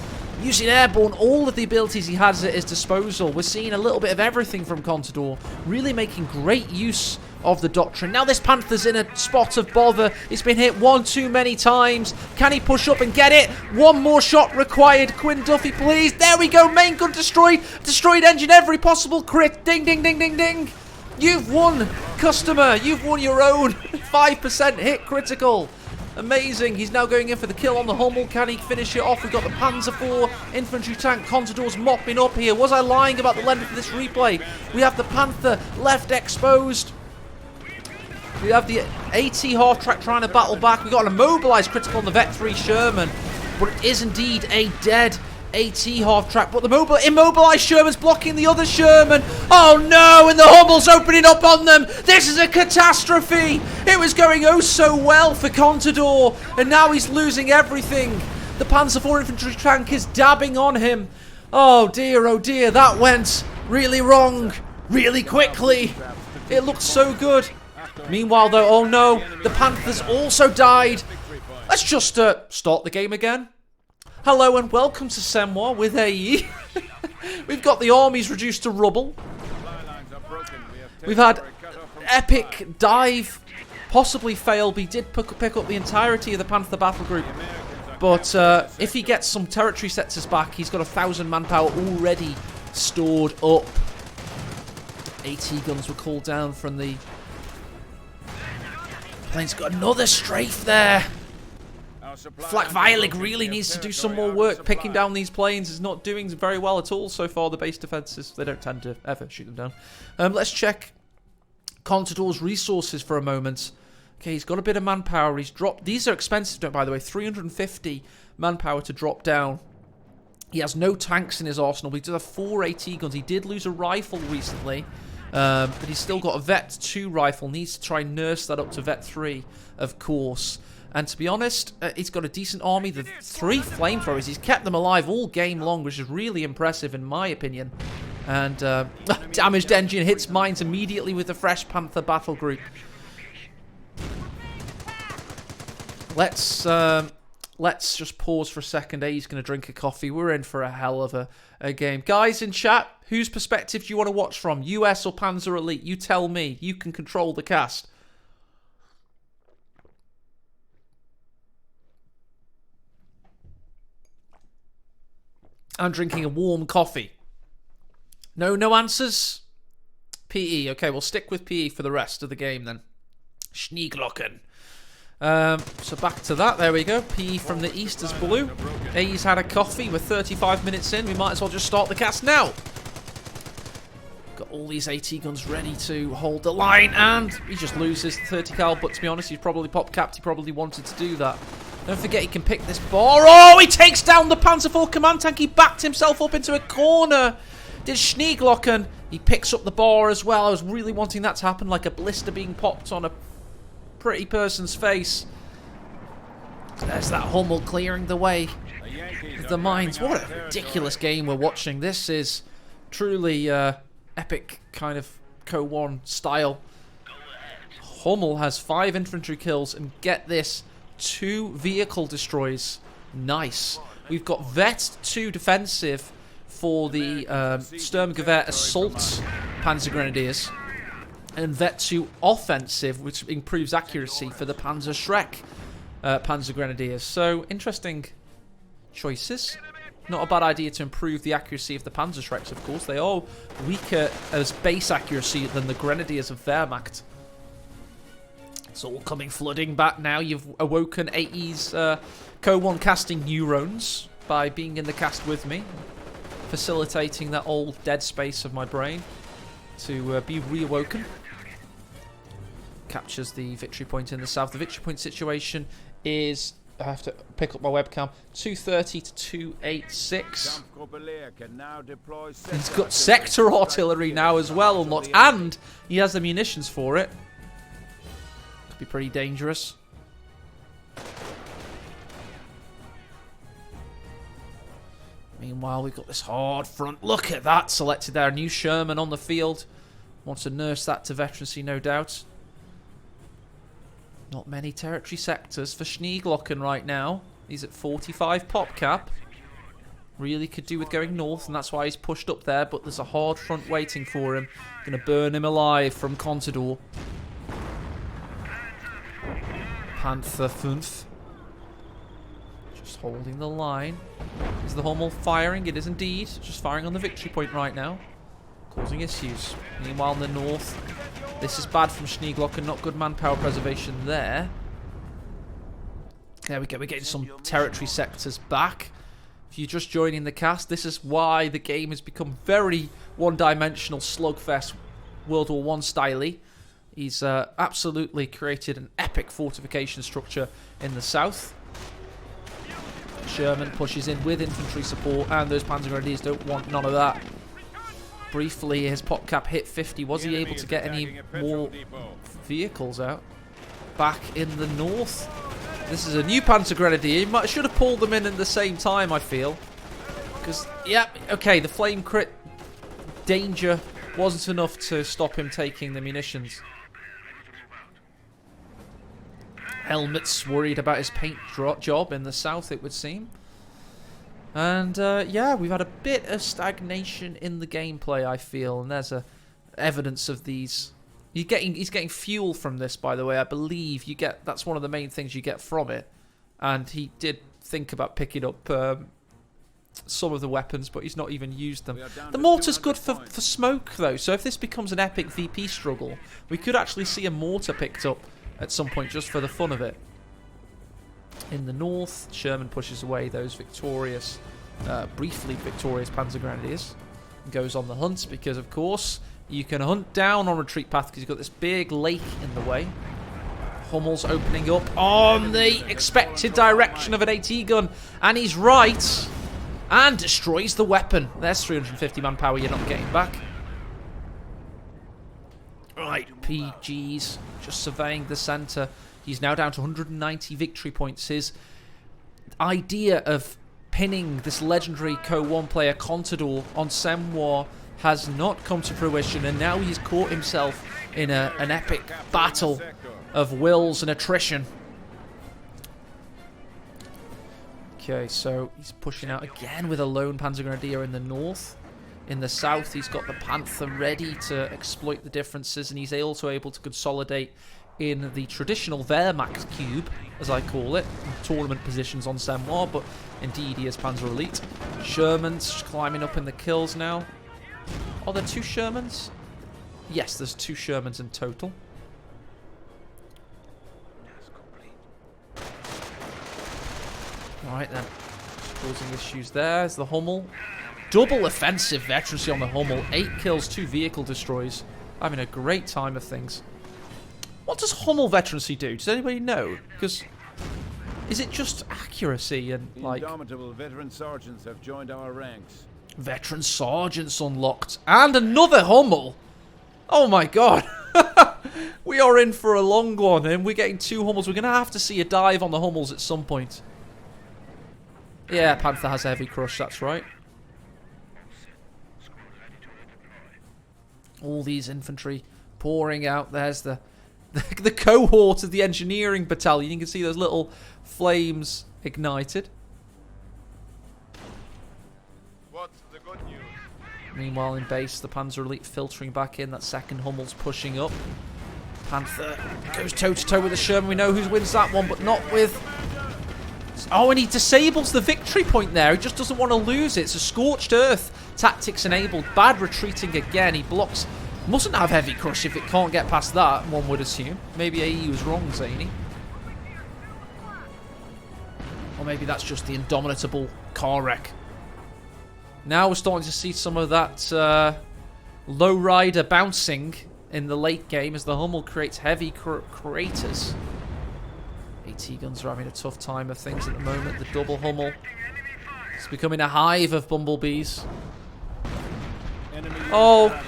using airborne, all of the abilities he has at his disposal. We're seeing a little bit of everything from Contador, really making great use of the doctrine. Now this Panther's in a spot of bother. It's been hit one too many times. Can he push up and get it? One more shot required. Quinn Duffy, please. There we go. Main gun destroyed. Destroyed engine, every possible crit. Ding, ding, ding, ding, ding. You've won, customer. You've won your own 5% hit critical. Amazing. He's now going in for the kill on the Hummel. Can he finish it off? We've got the Panzer IV infantry tank. Contador's mopping up here. Was I lying about the length of this replay? We have the Panther left exposed. We have the AT half-track trying to battle back. We've got an immobilised critical on the Vet 3 Sherman. But it is indeed a dead AT half-track. But the immobilised Sherman's blocking the other Sherman. Oh no, and the Hummel's opening up on them. This is a catastrophe. It was going oh so well for Contador. And now he's losing everything. The Panzer IV infantry tank is dabbing on him. Oh dear, that went really wrong. Really quickly. It looked so good. Meanwhile, though, oh no, the Panthers also died. Let's just start the game again. Hello and welcome to Semois with AE. We've got the armies reduced to rubble. We've had epic dive possibly fail, but he did pick up the entirety of the Panther battle group. But if he gets some territory sectors back, he's got 1,000 manpower already stored up. AT guns were called down from the... Plane's got another strafe there. Flak Vialig really needs to do some more work picking down these planes. Is not doing very well at all so far. The base defenses, they don't tend to ever shoot them down. Let's check Contador's resources for a moment. Okay, he's got a bit of manpower. He's dropped... These are expensive, by the way. 350 manpower to drop down. He has no tanks in his arsenal. He does have 4 AT guns. He did lose a rifle recently. But he's still got a Vet 2 rifle. Needs to try and nurse that up to Vet 3, of course. And to be honest, he's got a decent army. The 3 flamethrowers, he's kept them alive all game long, which is really impressive in my opinion. And damaged engine hits mines immediately with the Fresh Panther battle group. Let's just pause for a second. He's going to drink a coffee. We're in for a hell of a game. Guys in chat, whose perspective do you want to watch from? US or Panzer Elite? You tell me. You can control the cast. I'm drinking a warm coffee. No answers? PE. Okay, we'll stick with PE for the rest of the game then. Schneeglocken. So back to that. There we go. PE from the east is blue. A's had a coffee. We're 35 minutes in. We might as well just start the cast now. Got all these AT guns ready to hold the line, and he just loses 30 cal. But to be honest, he's probably pop-capped. He probably wanted to do that. Don't forget he can pick this bar. Oh, he takes down the Panzer IV command tank. He backed himself up into a corner. Did Schneeglocken. He picks up the bar as well. I was really wanting that to happen, like a blister being popped on a pretty person's face. There's that Hummel clearing the way with the mines. What a ridiculous game we're watching. This is truly epic kind of CoH1 style. Hummel has 5 infantry kills, and get this, 2 vehicle destroys. Nice. We've got Vet 2 defensive for the Sturmgewehr Assault Panzer Grenadiers, and Vet 2 offensive, which improves accuracy for the Panzer Schreck Panzer Grenadiers. So, interesting choices. Not a bad idea to improve the accuracy of the Panzer Schrecks, of course. They are weaker as base accuracy than the Grenadiers of Wehrmacht. It's all coming flooding back now. You've awoken AE's CoH1 casting neurons by being in the cast with me, facilitating that old dead space of my brain to be reawoken. Captures the victory point in the south. The victory point situation is, I have to pick up my webcam, 230 to 286. He's got sector artillery now as well unlocked, and he has the munitions for it. Could be pretty dangerous. Meanwhile, we've got this hard front. Look at that selected there. New Sherman on the field. Wants to nurse that to veterancy, no doubt. Not many territory sectors for Schneeglocken right now. He's at 45 pop cap. Really could do with going north, and that's why he's pushed up there, but there's a hard front waiting for him. Going to burn him alive from Contador. Panther 5. Just holding the line. Is the Hummel firing? It is indeed. Just firing on the victory point right now, causing issues. Meanwhile, in the north, this is bad from Schneeglocken. Not good manpower preservation there. There we go. We're getting some territory sectors back. If you're just joining the cast, this is why the game has become very one-dimensional slugfest, World War I style-y. He's absolutely created an epic fortification structure in the south. Sherman pushes in with infantry support, and those Panzer Grenadiers don't want none of that. Briefly, his pop cap hit 50. Was he able to get any more vehicles out? Back in the north. This is a new Panzer Grenadier. He should have pulled them in at the same time, I feel. Because, yeah, okay, the flame crit danger wasn't enough to stop him taking the munitions. Helmet's worried about his paint job in the south, it would seem. And, yeah, we've had a bit of stagnation in the gameplay, I feel. And there's evidence of these. He's getting fuel from this, by the way. I believe you get... That's one of the main things you get from it. And he did think about picking up some of the weapons, but he's not even used them. The mortar's good for smoke, though, so if this becomes an epic VP struggle, we could actually see a mortar picked up at some point just for the fun of it. In the north, Sherman pushes away those victorious, briefly victorious Panzer Grenadiers. Goes on the hunt because, of course, you can hunt down on retreat path because you've got this big lake in the way. Hummel's opening up on the expected direction of an AT gun, and he's right, and destroys the weapon. There's 350 manpower you're not getting back. Right, PG's just surveying the centre. He's now down to 190 victory points. His idea of pinning this legendary CoH1 player Contador on Semoir has not come to fruition, and now he's caught himself in an epic battle of wills and attrition. Okay, so he's pushing out again with a lone Panzer Grenadier in the north. In the south, he's got the Panther ready to exploit the differences, and he's also able to consolidate in the traditional Wehrmacht cube, as I call it, tournament positions on Semoir, but indeed he is Panzer Elite. Sherman's climbing up in the kills now. Are there 2 Shermans? Yes, there's 2 Shermans in total. Alright then, causing issues there. There's the Hummel. Double offensive veterancy on the Hummel. 8 kills, 2 vehicle destroys. Having a great time of things. What does Hummel veterancy do? Does anybody know? Because is it just accuracy and like... Indomitable veteran sergeants have joined our ranks. Veteran sergeants unlocked. And another Hummel! Oh my god! We are in for a long one, and we're getting 2 Hummels. We're going to have to see a dive on the Hummels at some point. Yeah, Panther has a heavy crush, that's right. All these infantry pouring out. There's the cohort of the engineering battalion. You can see those little flames ignited. What's the good news? Meanwhile, in base, the Panzer Elite filtering back in. That second Hummel's pushing up. Panther goes toe-to-toe with the Sherman. We know who wins that one, but not with... Oh, and he disables the victory point there. He just doesn't want to lose it. It's a scorched earth. Tactics enabled. Bad retreating again. He blocks... Mustn't have heavy crush if it can't get past that, one would assume. Maybe AE was wrong, Zany. Or maybe that's just the indomitable car wreck. Now we're starting to see some of that lowrider bouncing in the late game as the Hummel creates heavy craters. AT guns are having a tough time of things at the moment. The double Hummel is becoming a hive of bumblebees. Oh,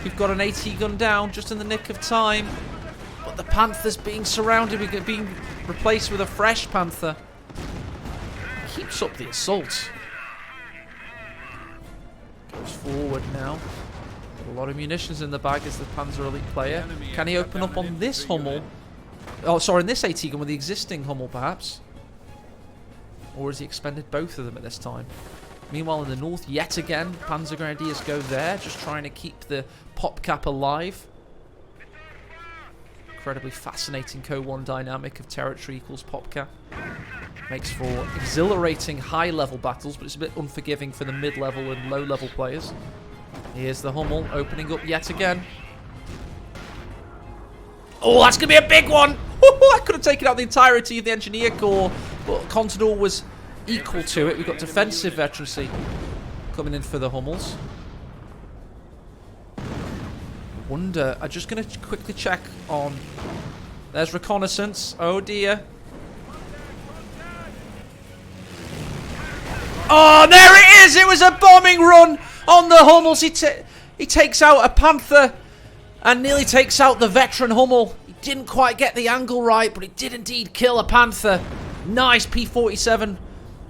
we've got an AT gun down just in the nick of time. But the Panther's being surrounded. We're being replaced with a fresh Panther. Keeps up the assault. Goes forward now. Got a lot of munitions in the bag as the Panzer Elite player. Can he open up on this Hummel? Oh, sorry, in this AT gun with the existing Hummel, perhaps? Or has he expended both of them at this time? Meanwhile, in the north, yet again, Panzer Grenadiers go there, just trying to keep the pop cap alive. Incredibly fascinating CoH1 dynamic of territory equals pop cap. Makes for exhilarating high-level battles, but it's a bit unforgiving for the mid-level and low-level players. Here's the Hummel opening up yet again. Oh, that's going to be a big one! That could have taken out the entirety of the Engineer Corps, but Contador was equal to it. We've got defensive veterancy coming in for the Hummels. Wonder, I'm just going to quickly check on... There's reconnaissance. Oh dear. Oh, there it is! It was a bombing run on the Hummels. He takes out a Panther and nearly takes out the veteran Hummel. He didn't quite get the angle right, but he did indeed kill a Panther. Nice P-47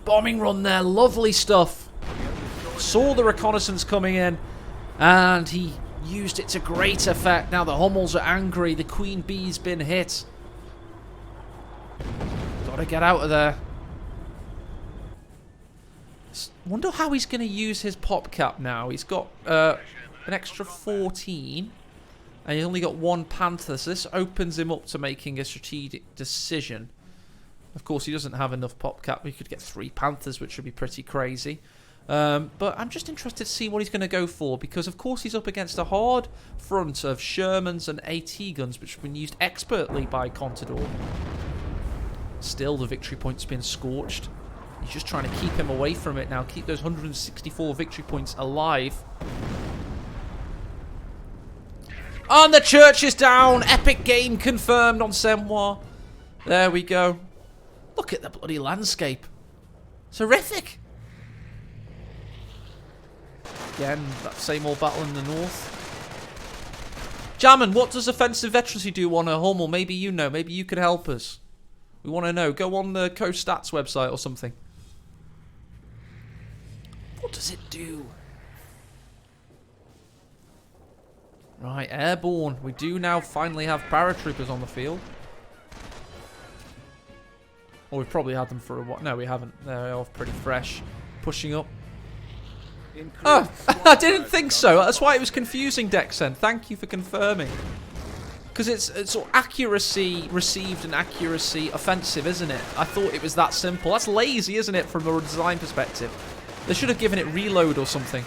bombing run there. Lovely stuff. Saw the reconnaissance coming in, and he used it to great effect. Now the Hummels are angry. The Queen Bee's been hit. Gotta get out of there. Wonder how he's going to use his pop cap now. He's got an extra 14. And he's only got 1 Panther. So this opens him up to making a strategic decision. Of course, he doesn't have enough pop cap. We could get 3 Panthers, which would be pretty crazy. But I'm just interested to see what he's going to go for, because of course he's up against a hard front of Shermans and AT guns, which have been used expertly by Contador. Still, the victory point's been scorched. He's just trying to keep him away from it now, keep those 164 victory points alive. And the church is down! Epic game confirmed on Semois. There we go. Look at the bloody landscape. It's horrific. Again, that same old battle in the north. Jammin, what does offensive veterancy do on a Hummel? Maybe you know. Maybe you could help us. We want to know. Go on the CoH Stats website or something. What does it do? Right, airborne. We do now finally have paratroopers on the field. Or we've probably had them for a while. No, we haven't. They're all pretty fresh. Pushing up. Oh, I didn't think so. That's why it was confusing, Dexen. Thank you for confirming. Because it's accuracy received and accuracy offensive, isn't it? I thought it was that simple. That's lazy, isn't it, from a design perspective? They should have given it reload or something.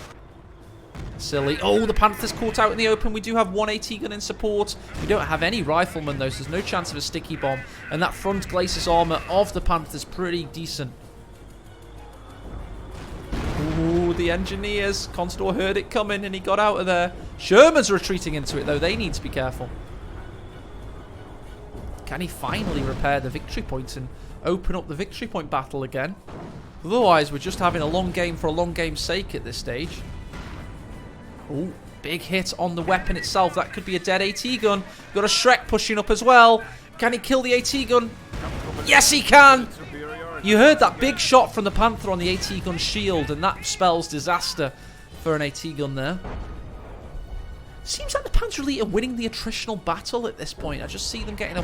Silly. Oh, the Panthers caught out in the open. We do have 1 AT gun in support. We don't have any riflemen, though, so there's no chance of a sticky bomb. And that front glacis armor of the Panthers pretty decent. Ooh, the engineers. Contador heard it coming and he got out of there. Sherman's retreating into it, though. They need to be careful. Can he finally repair the victory point and open up the victory point battle again? Otherwise, we're just having a long game for a long game's sake at this stage. Oh, big hit on the weapon itself. That could be a dead AT gun. Got a Shrek pushing up as well. Can he kill the AT gun? Yes, he can! You heard that big shot from the Panther on the AT gun shield, and that spells disaster for an AT gun there. Seems like the Panzer Elite are winning the attritional battle at this point. I just see them getting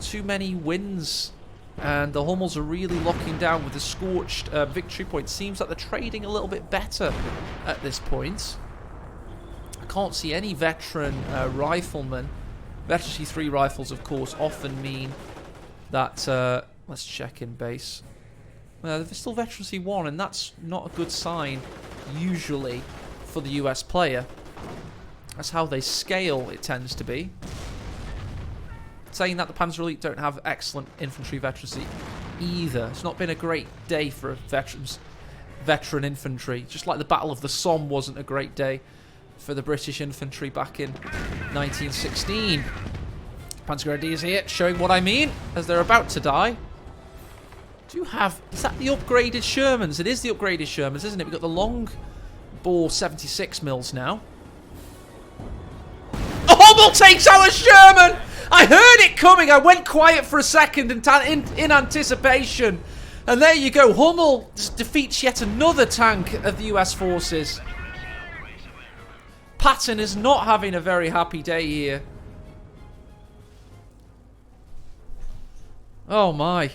too many wins. And the Hummels are really locking down with the scorched victory point. Seems like they're trading a little bit better at this point. I can't see any veteran riflemen. Veterancy 3 rifles, of course, often mean that... let's check in base. There's still Veterancy 1, and that's not a good sign, usually, for the US player. That's how they scale, it tends to be. Saying that, the Panzer Elite don't have excellent infantry veterancy either. It's not been a great day for veteran infantry. Just like the Battle of the Somme wasn't a great day for the British infantry back in 1916. Panzergrenadiers here, showing what I mean, as they're about to die. Do you have... Is that the upgraded Shermans? It is the upgraded Shermans, isn't it? We've got the long bore 76 mils now. A Hummel takes out a Sherman! I heard it coming. I went quiet for a second in anticipation. And there you go. Hummel defeats yet another tank of the US forces. Patton is not having a very happy day here. Oh my.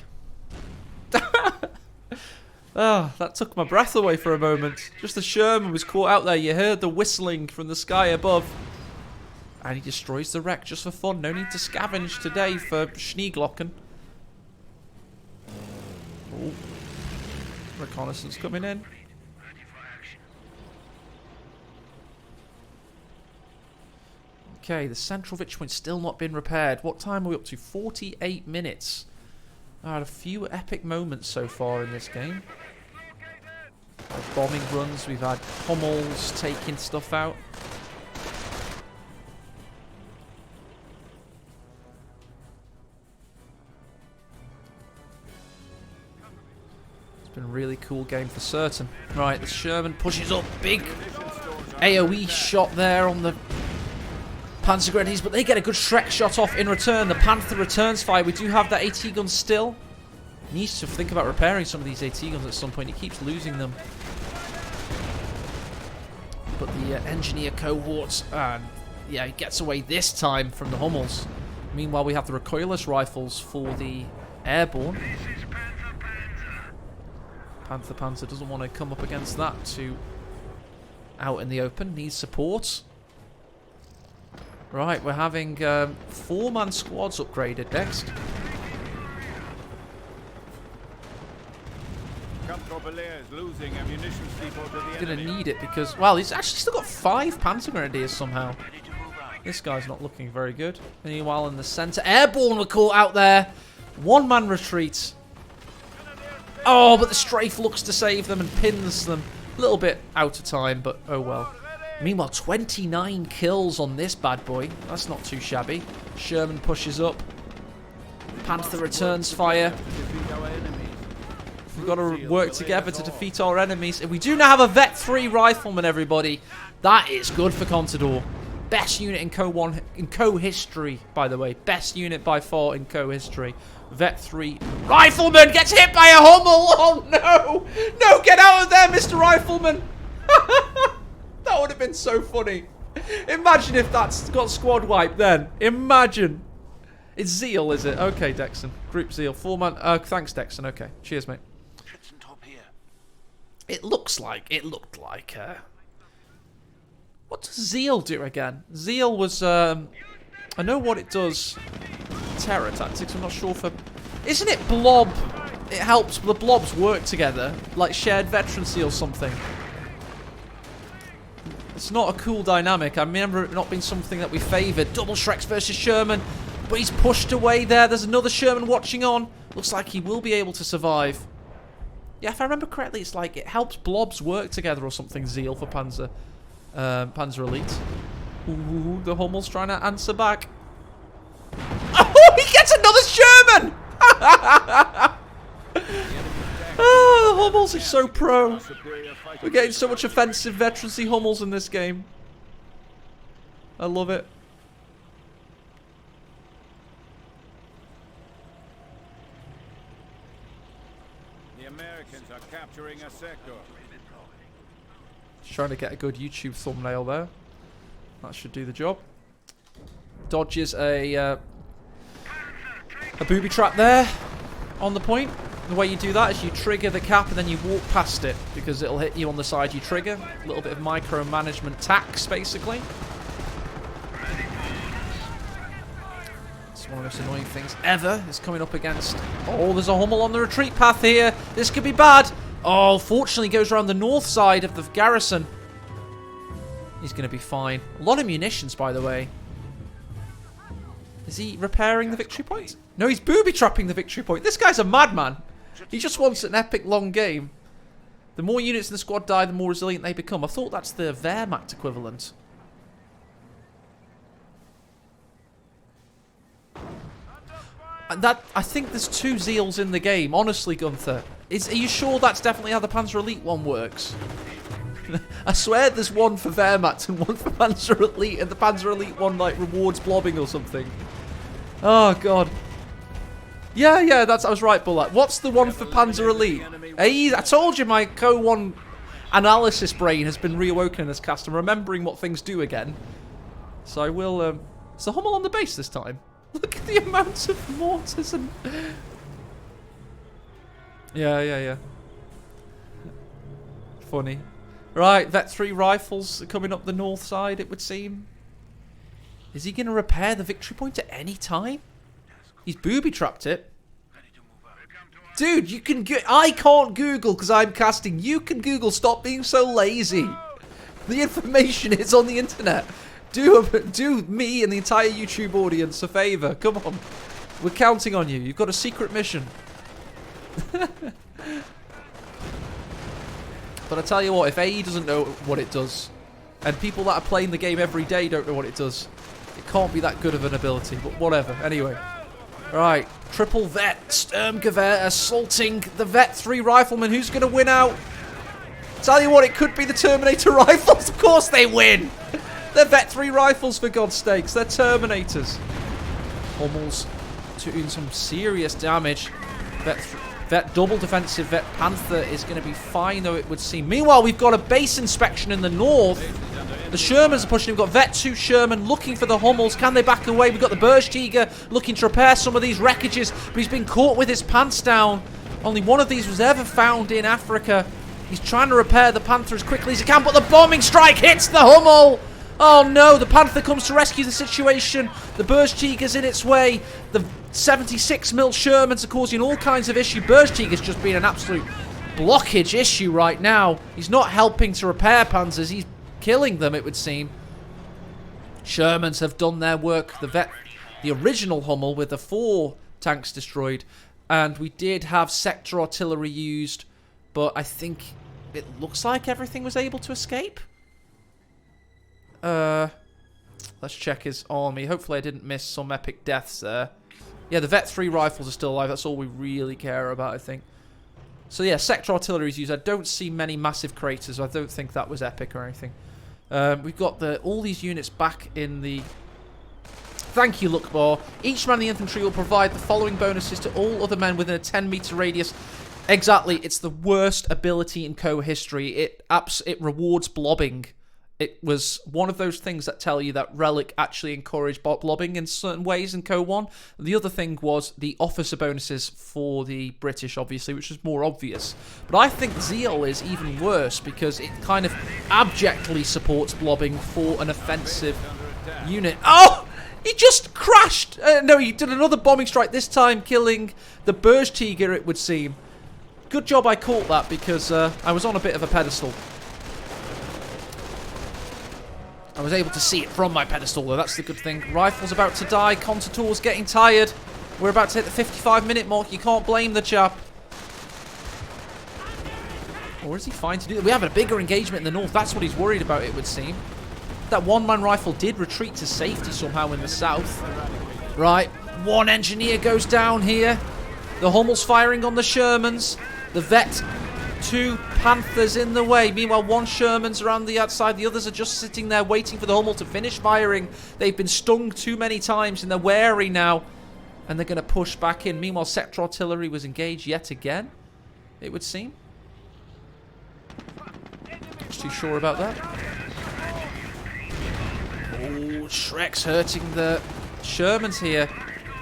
Oh, that took my breath away for a moment. Just the Sherman was caught out there. You heard the whistling from the sky above. And he destroys the wreck just for fun. No need to scavenge today for Schneeglocken. Oh. Reconnaissance coming in. Okay, the central victory point's still not been repaired. What time are we up to? 48 minutes. I had a few epic moments so far in this game. Bombing runs, we've had Hummels taking stuff out. Been a really cool game for certain. Right, the Sherman pushes up. Big AoE shot there on the Panzergrenadiers, but they get a good Shrek shot off in return. The Panther returns fire. We do have that AT gun still. Needs to think about repairing some of these AT guns at some point. He keeps losing them. But the engineer cohorts, yeah, he gets away this time from the Hummels. Meanwhile, we have the recoilless rifles for the airborne. Panzer doesn't want to come up against that too out in the open. Needs support. Right, we're having 4-man squads upgraded next. Kampfgruppeleer is losing a munitions depot to the He's going to enemy. need it because, well, he's actually still got 5 Panzer Grenadiers somehow. This guy's not looking very good. Meanwhile, in the centre, airborne were caught out there. 1-man retreat. Oh, but the strafe looks to save them and pins them. A little bit out of time, but oh well. Meanwhile, 29 kills on this bad boy. That's not too shabby. Sherman pushes up. Panther returns fire. We've got to work together to defeat our enemies. And we do now have a Vet 3 rifleman, everybody. That is good for Contador. Best unit in CoH1 in history, by the way. Best unit by far in history. Vet 3 rifleman gets hit by a Hummel. Oh no! No, get out of there, Mr. Rifleman. That would have been so funny. Imagine if that's got squad wipe then. Imagine. It's Zeal, is it? Okay, Dexon. Group Zeal. 4-man. Thanks, Dexon. Okay. Cheers, mate. It looked like. What does Zeal do again? Zeal was. I know what it does. Terror tactics. I'm not sure for. Isn't it blob? It helps the blobs work together, like shared veterancy or something. It's not a cool dynamic. I remember it not being something that we favoured. Double Shreks versus Sherman. But he's pushed away there. There's another Sherman watching on. Looks like he will be able to survive. Yeah, if I remember correctly, it's like it helps blobs work together or something. Zeal for Panzer Elite. Ooh, the Hummel's trying to answer back. Oh, he gets another Sherman! Oh, the Hummels are so pro. We're getting so much offensive veterancy Hummels in this game. I love it. The Americans are capturing a sector. Just trying to get a good YouTube thumbnail there. That should do the job. Dodges a booby trap there on the point. The way you do that is you trigger the cap and then you walk past it because it'll hit you on the side you trigger. A little bit of micromanagement tax, basically. It's one of the most annoying things ever. Is coming up against... Oh, there's a Hummel on the retreat path here. This could be bad. Oh, fortunately goes around the north side of the garrison. He's going to be fine. A lot of munitions, by the way. Is he repairing the victory point? No, he's booby-trapping the victory point. This guy's a madman. He just wants an epic long game. The more units in the squad die, the more resilient they become. I thought that's the Wehrmacht equivalent. And that, I think there's 2 Zeals in the game. Honestly, Gunther. Are you sure that's definitely how the Panzer Elite one works? I swear there's one for Wehrmacht and one for Panzer Elite, and the Panzer Elite one, like, rewards blobbing or something. Oh, God. Yeah, I was right, Bullet. What's the one for Panzer Elite? Hey, I told you my CoH1 analysis brain has been reawoken in this cast. I'm remembering what things do again. So I will, Is the Hummel on the base this time? Look at the amount of mortars and... Yeah. Funny. Right, Vet 3 rifles are coming up the north side, it would seem. Is he going to repair the victory point at any time? He's booby-trapped it. Dude, you can... I can't Google because I'm casting. You can Google. Stop being so lazy. The information is on the internet. Do me and the entire YouTube audience a favour. Come on. We're counting on you. You've got a secret mission. But I tell you what, if AE doesn't know what it does, and people that are playing the game every day don't know what it does, it can't be that good of an ability, but whatever. Anyway. Right, triple Vet Sturmgewehr assaulting the Vet 3 rifleman. Who's going to win out? Tell you what, it could be the Terminator rifles. Of course they win. They're Vet 3 rifles, for God's sakes. They're Terminators. Hummel's doing some serious damage. Vet double defensive Vet Panther is going to be fine, though, it would seem. Meanwhile, we've got a base inspection in the north. The Shermans are pushing. We've got Vet 2 Sherman looking for the Hummels. Can they back away? We've got the Bergtiger looking to repair some of these wreckages, but he's been caught with his pants down. Only one of these was ever found in Africa. He's trying to repair the Panther as quickly as he can, but the bombing strike hits the Hummel. Oh no, the Panther comes to rescue the situation. The Bergtiger's in its way. The 76mm Shermans are causing all kinds of issue. Bergtiger's just been an absolute blockage issue right now. He's not helping to repair panzers. He's killing them, it would seem. Shermans have done their work. The original Hummel with the 4 tanks destroyed. And we did have sector artillery used. But I think it looks like everything was able to escape. Let's check his army. Hopefully I didn't miss some epic deaths there. Yeah, the Vet 3 rifles are still alive. That's all we really care about, I think. So yeah, sector artillery is used. I don't see many massive craters. I don't think that was epic or anything. We've got all these units back in the... Thank you, Lookbar. Each man in the infantry will provide the following bonuses to all other men within a 10-meter radius. Exactly, it's the worst ability in CoH history. It rewards blobbing. It was one of those things that tell you that Relic actually encouraged blobbing in certain ways in CoH 1. The other thing was the officer bonuses for the British, obviously, which is more obvious. But I think Zeal is even worse because it kind of abjectly supports blobbing for an offensive unit. Oh! He just crashed! No, he did another bombing strike, this time killing the Bergtiger, it would seem. Good job I caught that because I was on a bit of a pedestal. I was able to see it from my pedestal, though. That's the good thing. Rifle's about to die. Contador's getting tired. We're about to hit the 55-minute mark. You can't blame the chap. Or is he fine to do that? We have a bigger engagement in the north. That's what he's worried about, it would seem. That one-man rifle did retreat to safety somehow in the south. Right. 1 engineer goes down here. The Hummel's firing on the Shermans. The Vet... 2 Panthers in the way. Meanwhile, 1 Sherman's around the outside. The others are just sitting there waiting for the Hummel to finish firing. They've been stung too many times and they're wary now. And they're going to push back in. Meanwhile, sector artillery was engaged yet again, it would seem. Not too sure about that. Oh, Shrek's hurting the Shermans here.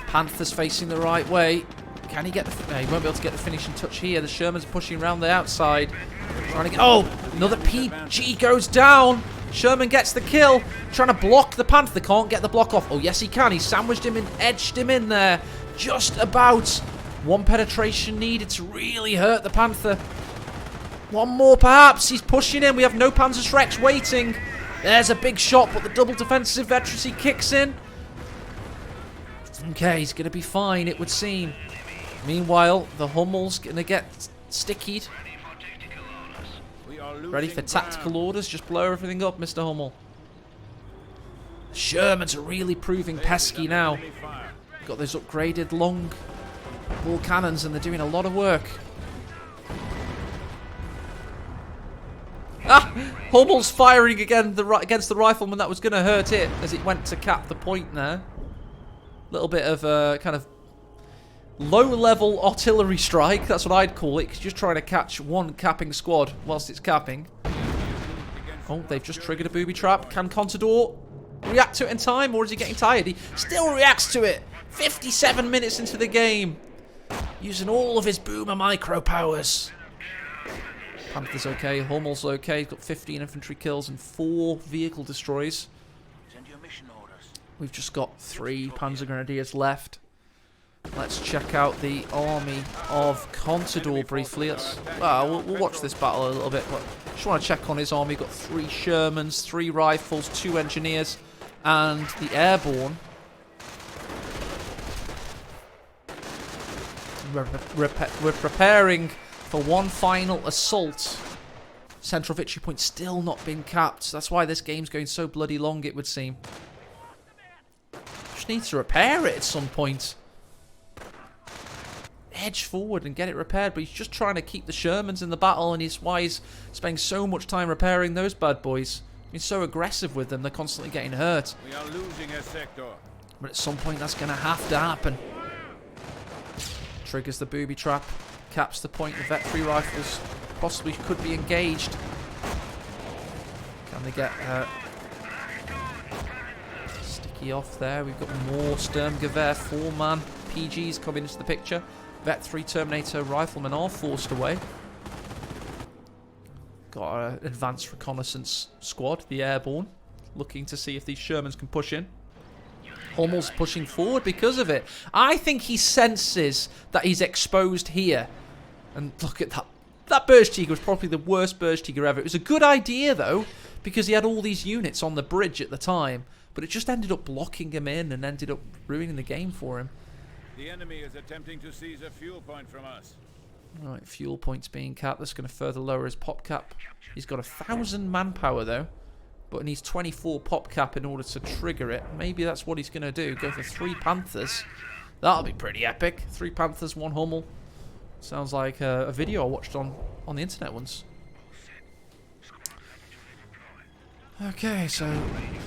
Panthers facing the right way. Can he get the... No, he won't be able to get the finishing touch here. The Shermans are pushing around the outside. Trying to get... Oh! Another PG goes down. Sherman gets the kill. Trying to block the Panther. Can't get the block off. Oh, yes, he can. He sandwiched him and edged him in there. Just about. 1 penetration needed to really hurt the Panther. 1 more, perhaps. He's pushing in. We have no Panzer Shreks waiting. There's a big shot, but the double defensive veterancy kicks in. Okay, he's going to be fine, it would seem. Meanwhile, the Hummel's going to get stickied. Ready for tactical orders? Just blow everything up, Mr. Hummel. Shermans are really proving pesky now. Got those upgraded long ball cannons and they're doing a lot of work. Ah! Hummel's firing again against the rifleman. That was going to hurt it as it went to cap the point there. Little bit of kind of low-level artillery strike, that's what I'd call it, because you're just trying to catch 1 capping squad whilst it's capping. Oh, they've just triggered a booby trap. Can Contador react to it in time, or is he getting tired? He still reacts to it! 57 minutes into the game! Using all of his boomer micro powers. Panther's okay, Hummel's okay, he's got 15 infantry kills and 4 vehicle destroys. We've just got 3 Panzer Grenadiers left. Let's check out the army of Contador briefly. We'll watch this battle a little bit, but just want to check on his army. Got 3 Shermans, 3 rifles, 2 engineers, and the airborne. We're preparing for 1 final assault. Central victory point still not been capped. That's why this game's going so bloody long, it would seem. Just need to repair it at some point. Edge forward and get it repaired, but he's just trying to keep the Shermans in the battle, and he's why he's spending so much time repairing those bad boys. He's so aggressive with them, they're constantly getting hurt. We are losing a sector. But at some point that's going to have to happen. Triggers the booby trap, caps the point. The Vet 3 rifles possibly could be engaged. Can they get sticky off there? We've got more Sturmgewehr 4-man PGs coming into the picture. Vet 3 Terminator riflemen are forced away. Got an advanced reconnaissance squad, the airborne, looking to see if these Shermans can push in. Hummel's pushing forward because of it. I think he senses that he's exposed here. And look at that That Bergtiger was probably the worst Bergtiger ever. It was a good idea, though, because he had all these units on the bridge at the time, but it just ended up blocking him in and ended up ruining the game for him. The enemy is attempting to seize a fuel point from us. Right, fuel points being capped. That's going to further lower his pop cap. He's got 1,000 manpower, though, but he needs 24 pop cap in order to trigger it. Maybe that's what he's going to do. Go for 3 Panthers. That'll be pretty epic. 3 Panthers, 1 Hummel. Sounds like a video I watched on the internet once. Okay, so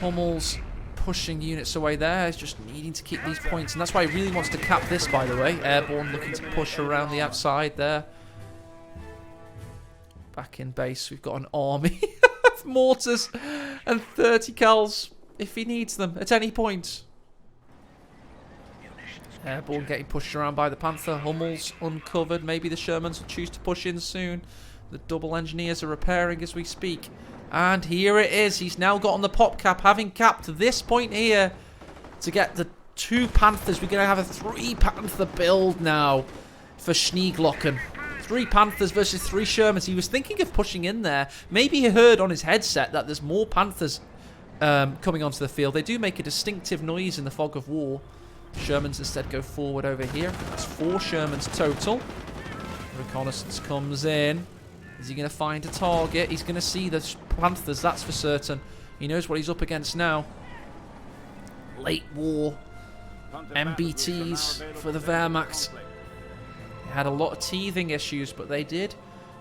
Hummel's pushing units away there. He's just needing to keep these points, and that's why he really wants to cap this, by the way. Airborne looking to push around the outside there. Back in base, we've got an army of mortars and 30 cals if he needs them at any point. Airborne getting pushed around by the Panther. Hummel's uncovered. Maybe the Shermans will choose to push in soon. The double engineers are repairing as we speak. And here it is. He's now got on the pop cap, having capped this point here to get the 2 Panthers. We're going to have a 3 Panther build now for Schneeglocken. 3 Panthers versus 3 Shermans. He was thinking of pushing in there. Maybe he heard on his headset that there's more Panthers coming onto the field. They do make a distinctive noise in the fog of war. Shermans instead go forward over here. That's 4 Shermans total. Reconnaissance comes in. Is he going to find a target? He's going to see the Panthers, that's for certain. He knows what he's up against now. Late war MBTs for the Wehrmacht. They had a lot of teething issues, but they did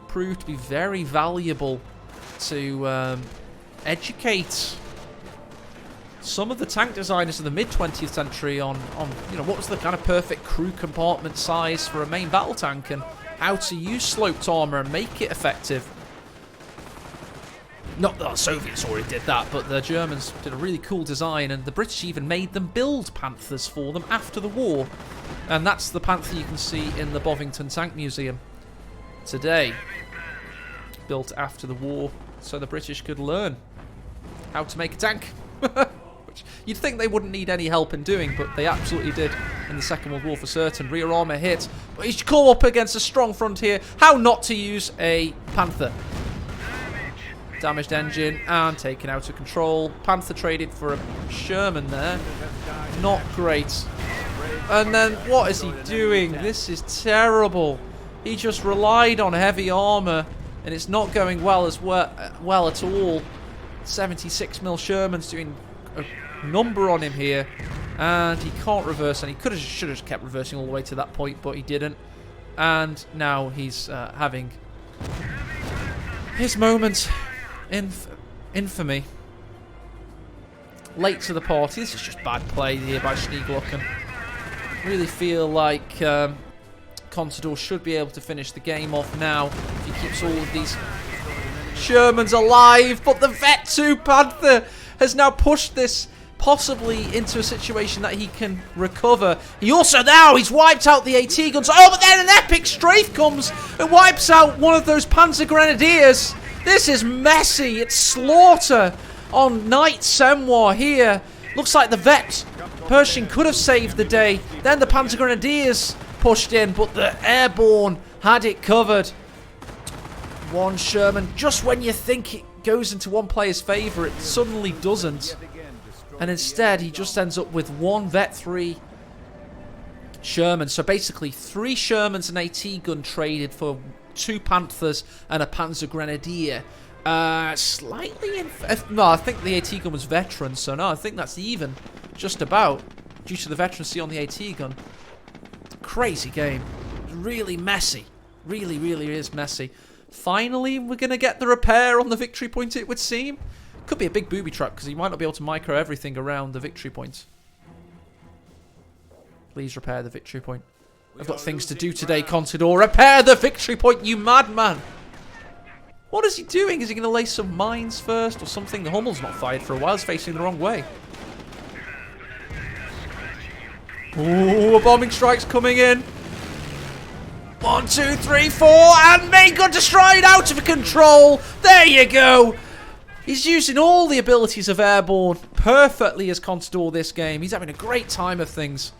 prove to be very valuable to educate some of the tank designers of the mid-20th century on you know, what was the kind of perfect crew compartment size for a main battle tank and how to use sloped armor and make it effective. Not that the Soviets already did that, but the Germans did a really cool design, and the British even made them build Panthers for them after the war. And that's the Panther you can see in the Bovington Tank Museum today. Built after the war, so the British could learn how to make a tank. Which you'd think they wouldn't need any help in doing, but they absolutely did in the Second World War for certain. Rear armour hit, but he's come up against a strong front here. How not to use a Panther? Damaged engine and taken out of control. Panther traded for a Sherman there. Not great. And then what is he doing? This is terrible. He just relied on heavy armour, and it's not going well at all. 76mm Sherman's doing a number on him here, and he can't reverse, and he should have kept reversing all the way to that point, but he didn't. And now he's having his moment in infamy. Late to the party. This is just bad play here by Schneeglocken. Really feel like Contador should be able to finish the game off now if he keeps all of these Shermans alive, but the Vet 2 Panther has now pushed this possibly into a situation that he can recover. He also now, he's wiped out the AT guns. Oh, but then an epic strafe comes and wipes out one of those Panzer Grenadiers. This is messy. It's slaughter on Knight Semois here. Looks like the Vet Pershing could have saved the day. Then the Panzer Grenadiers pushed in, but the Airborne had it covered. 1 Sherman, just when you think it goes into one player's favour, it suddenly doesn't. And instead, he just ends up with 1 Vet 3 Sherman. So basically, 3 Shermans and AT gun traded for 2 Panthers and a Panzer Grenadier. Slightly no, I think the AT gun was veteran, so no, I think that's even. Just about. Due to the veterancy on the AT gun. Crazy game. Really messy. Really, really is messy. Finally, we're going to get the repair on the victory point, it would seem. Could be a big booby trap, because he might not be able to micro everything around the victory point. Please repair the victory point. I've got things to do today, Contador. Repair the victory point, you madman! What is he doing? Is he going to lay some mines first or something? The Hummel's not fired for a while. It's facing the wrong way. Ooh, a bombing strike's coming in. 1, 2, 3, 4, and main gun destroyed, out of control. There you go. He's using all the abilities of Airborne perfectly as Contador this game. He's having a great time of things.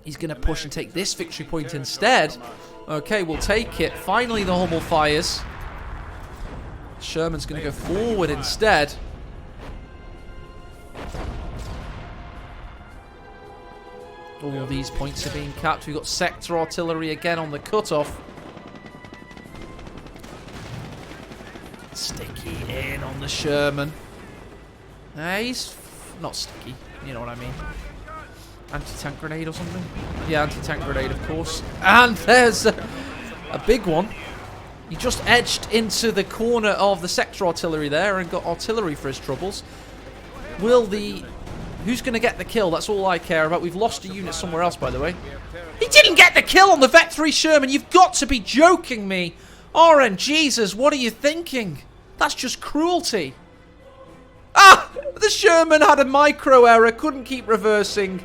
He's going to push and take this victory point instead. Okay, we'll take it. Finally, the Hummel fires. Sherman's going to go forward instead. All these points are being capped. We've got sector artillery again on the cutoff. Sticky in on the Sherman. He's not sticky. You know what I mean. Anti-tank grenade or something? Yeah, anti-tank grenade, of course. And there's a big one. He just edged into the corner of the sector artillery there and got artillery for his troubles. Who's going to get the kill? That's all I care about. We've lost a unit somewhere else, by the way. He didn't get the kill on the Vet 3 Sherman. You've got to be joking me. RNGesus, what are you thinking? That's just cruelty. Ah! The Sherman had a micro error, couldn't keep reversing.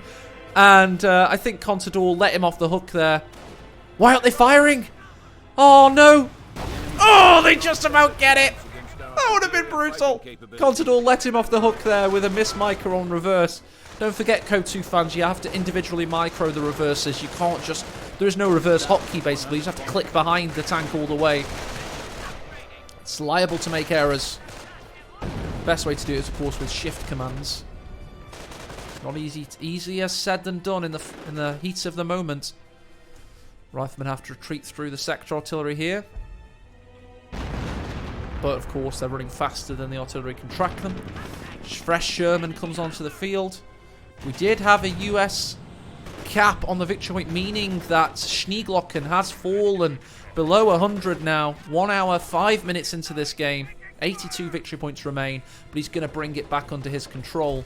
And I think Contador let him off the hook there. Why aren't they firing? Oh, no. Oh, they just about get it. That would have been brutal. Contador let him off the hook there with a miss micro on reverse. Don't forget, CoH1 fans, you have to individually micro the reverses. You can't just... There is no reverse hotkey, basically. You just have to click behind the tank all the way. It's liable to make errors. Best way to do it is, of course, with shift commands. Not easy. Easier said than done in the heat of the moment. Riflemen have to retreat through the sector artillery here. But, of course, they're running faster than the artillery can track them. Fresh Sherman comes onto the field. We did have a US cap on the victory point, meaning that Schneeglocken has fallen below 100 now. 1 hour, 5 minutes into this game. 82 victory points remain, but he's going to bring it back under his control.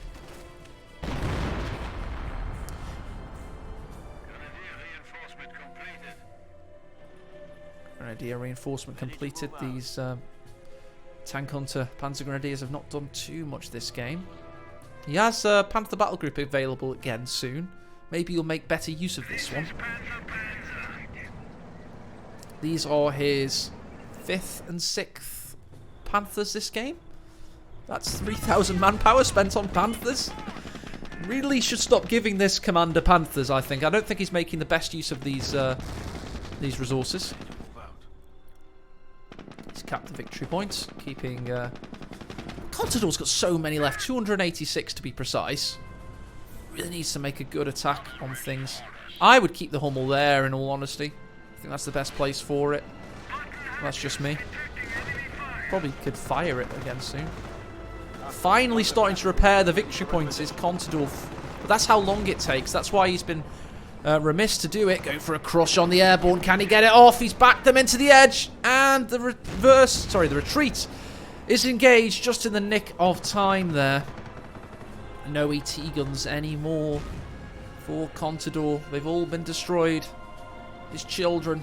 Grenadier reinforcement completed. These Tank Hunter Panzer Grenadiers have not done too much this game. He has Panther Battle Group available again soon. Maybe you'll make better use of this one. These are his 5th and 6th Panthers this game. That's 3,000 manpower spent on Panthers. Really should stop giving this commander Panthers, I think. I don't think he's making the best use of these resources. He's capped the victory points, keeping... Contador's got so many left, 286 to be precise. Really needs to make a good attack on things. I would keep the Hummel there, in all honesty. I think that's the best place for it. That's just me. Probably could fire it again soon. Finally starting to repair the victory points is Contador. But that's how long it takes. That's why he's been remiss to do it. Going for a crush on the airborne. Can he get it off? He's backed them into the edge. And the retreat is engaged just in the nick of time there. No ET guns anymore for Contador. They've all been destroyed. His children.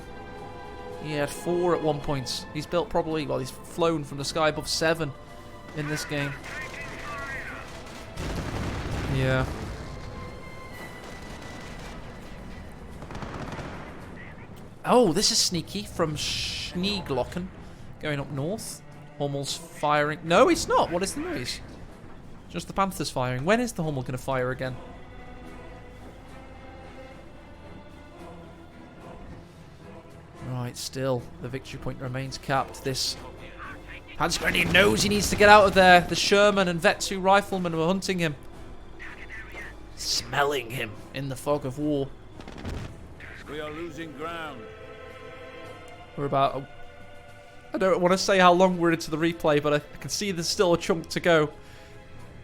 He had 4 at one point. He's built probably, well, he's flown from the sky above 7 in this game. Yeah. Oh, this is sneaky from Schneeglocken. Going up north. Hummel's firing. No, it's not. What is the noise? Just the Panthers firing. When is the Hummel going to fire again? Right, still, the victory point remains capped. This Panzer Grenadier knows he needs to get out of there. The Sherman and Vet 2 riflemen were hunting him. Smelling him in the fog of war. We are losing ground. We're about... I don't want to say how long we're into the replay, but I can see there's still a chunk to go.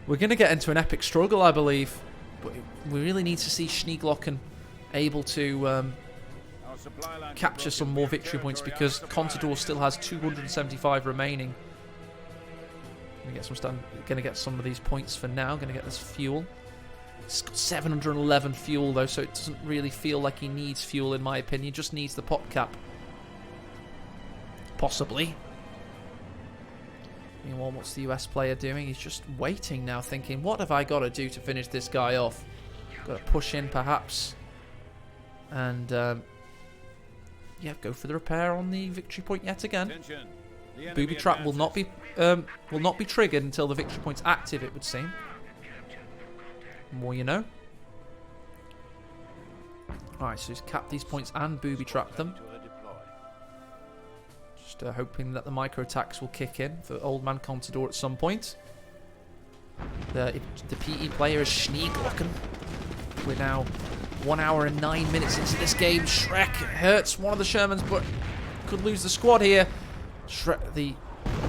We're going to get into an epic struggle, I believe. But we really need to see Schneeglocken able to capture some more victory points, because Contador still has 275 remaining. Going to get some of these points for now. Going to get this fuel. He's got 711 fuel though, so it doesn't really feel like he needs fuel in my opinion. He just needs the pop cap. Possibly. Meanwhile, what's the US player doing? He's just waiting now, thinking, what have I got to do to finish this guy off? Got to push in, perhaps. And, yeah, go for the repair on the victory point yet again. Booby trap will not be triggered until the victory point's active, it would seem. The more you know. Alright, so he's capped these points and booby-trapped them. Just hoping that the micro-attacks will kick in for Old Man Contador at some point. The PE player is Schneeglocken. We're now 1 hour and 9 minutes into this game. Shrek hurts one of the Shermans, but could lose the squad here. The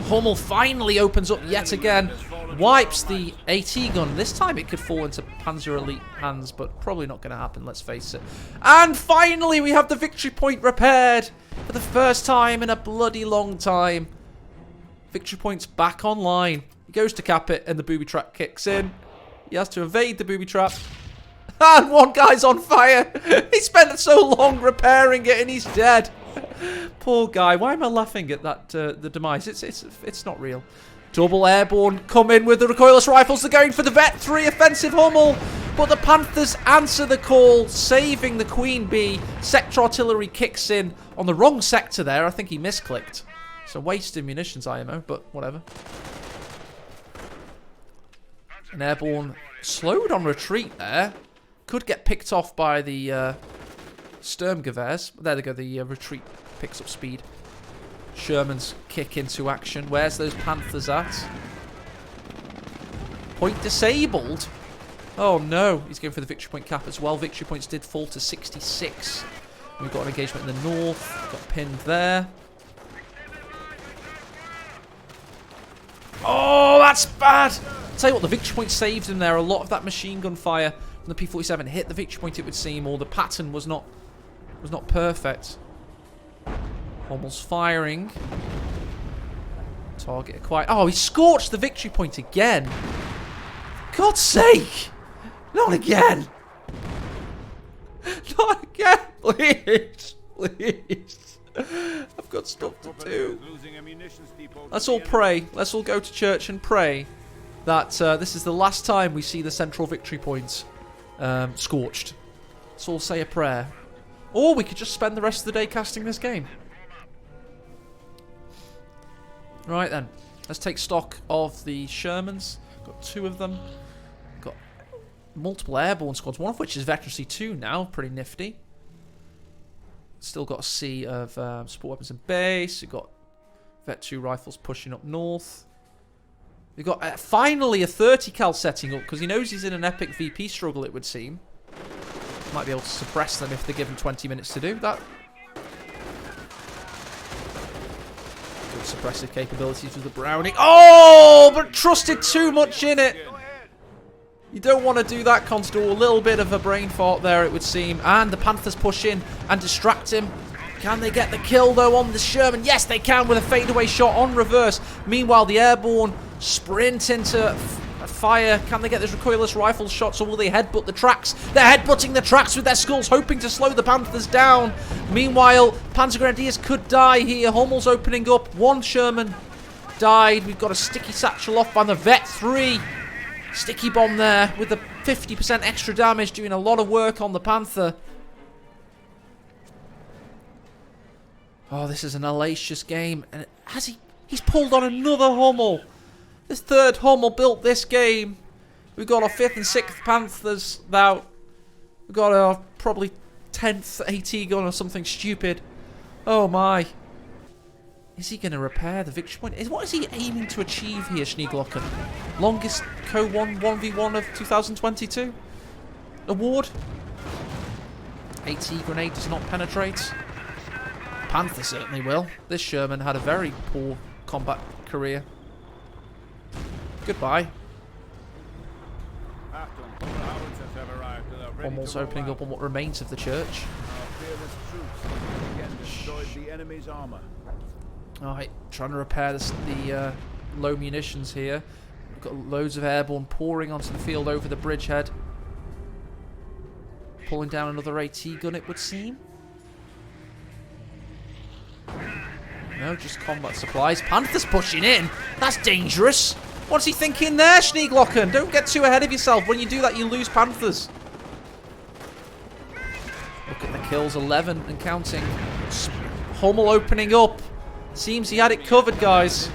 Hummel finally opens up yet again. Wipes the AT gun. This time it could fall into Panzer Elite hands, but probably not going to happen, let's face it. And finally we have the victory point repaired for the first time in a bloody long time. Victory point's back online. He goes to cap it and the booby trap kicks in. He has to evade the booby trap. And one guy's on fire. He spent so long repairing it and he's dead. Poor guy. Why am I laughing at that? The demise. It's not real. Double airborne come in with the recoilless rifles. They're going for the Vet 3 offensive Hummel. But the Panthers answer the call, saving the Queen Bee. Sector artillery kicks in on the wrong sector there. I think he misclicked. So wasted munitions, IMO, but whatever. An airborne slowed on retreat there. Could get picked off by the Sturmgewehrs. There they go, the retreat picks up speed. Shermans kick into action. Where's those Panthers at? Point disabled. Oh no, he's going for the victory point cap as well. Victory points did fall to 66. We've got an engagement in the north. Got pinned there. Oh, that's bad. I'll tell you what, the victory point saved him there. A lot of that machine gun fire from the P-47 hit the victory point, it would seem, or the pattern was not perfect. Hummel's firing. Target acquired. Oh, he scorched the victory point again. For God's sake! Not again! Not again! Please! Please! I've got stuff to do. Let's all pray. Let's all go to church and pray that this is the last time we see the central victory point scorched. Let's all say a prayer. Or we could just spend the rest of the day casting this game. Right then. Let's take stock of the Shermans. Got 2 of them. Got multiple airborne squads, one of which is Veterancy 2 now. Pretty nifty. Still got a sea of support weapons and base. We've got Vet 2 rifles pushing up north. We've got finally a 30 cal setting up because he knows he's in an epic VP struggle, it would seem. Might be able to suppress them if they're given 20 minutes to do that. Good suppressive capabilities with the Browning. Oh, but trusted too much in it. You don't want to do that, Constable. A little bit of a brain fart there, it would seem. And the Panthers push in and distract him. Can they get the kill, though, on the Sherman? Yes, they can with a fadeaway shot on reverse. Meanwhile, the airborne sprint into fire. Can they get those recoilless rifle shots, or will they headbutt the tracks? They're headbutting the tracks with their skulls, hoping to slow the Panthers down. Meanwhile, Panzer Grenadiers could die here. Hummel's opening up. One Sherman died. We've got a sticky satchel off by the Vet 3. Sticky bomb there with the 50% extra damage, doing a lot of work on the Panther. Oh, this is an hellacious game. And he's pulled on another Hummel. This third Hummel built this game. We've got our 5th and 6th Panthers out. We've got our probably 10th AT gun or something stupid. Oh my. Is he going to repair the victory point? What is he aiming to achieve here, Schneeglocken? Longest CoH1 1v1 of 2022? Award? AT grenade does not penetrate. Panther certainly will. This Sherman had a very poor combat career. Goodbye. Almost opening up on what remains of the church. Alright, trying to repair the low munitions here. We've got loads of airborne pouring onto the field over the bridgehead. Pulling down another AT gun, it would seem. No, just combat supplies. Panthers pushing in. That's dangerous. What's he thinking there, Schneeglocken? Don't get too ahead of yourself. When you do that, you lose Panthers. Look at the kills, 11 and counting. Hummel opening up. Seems he had it covered, guys.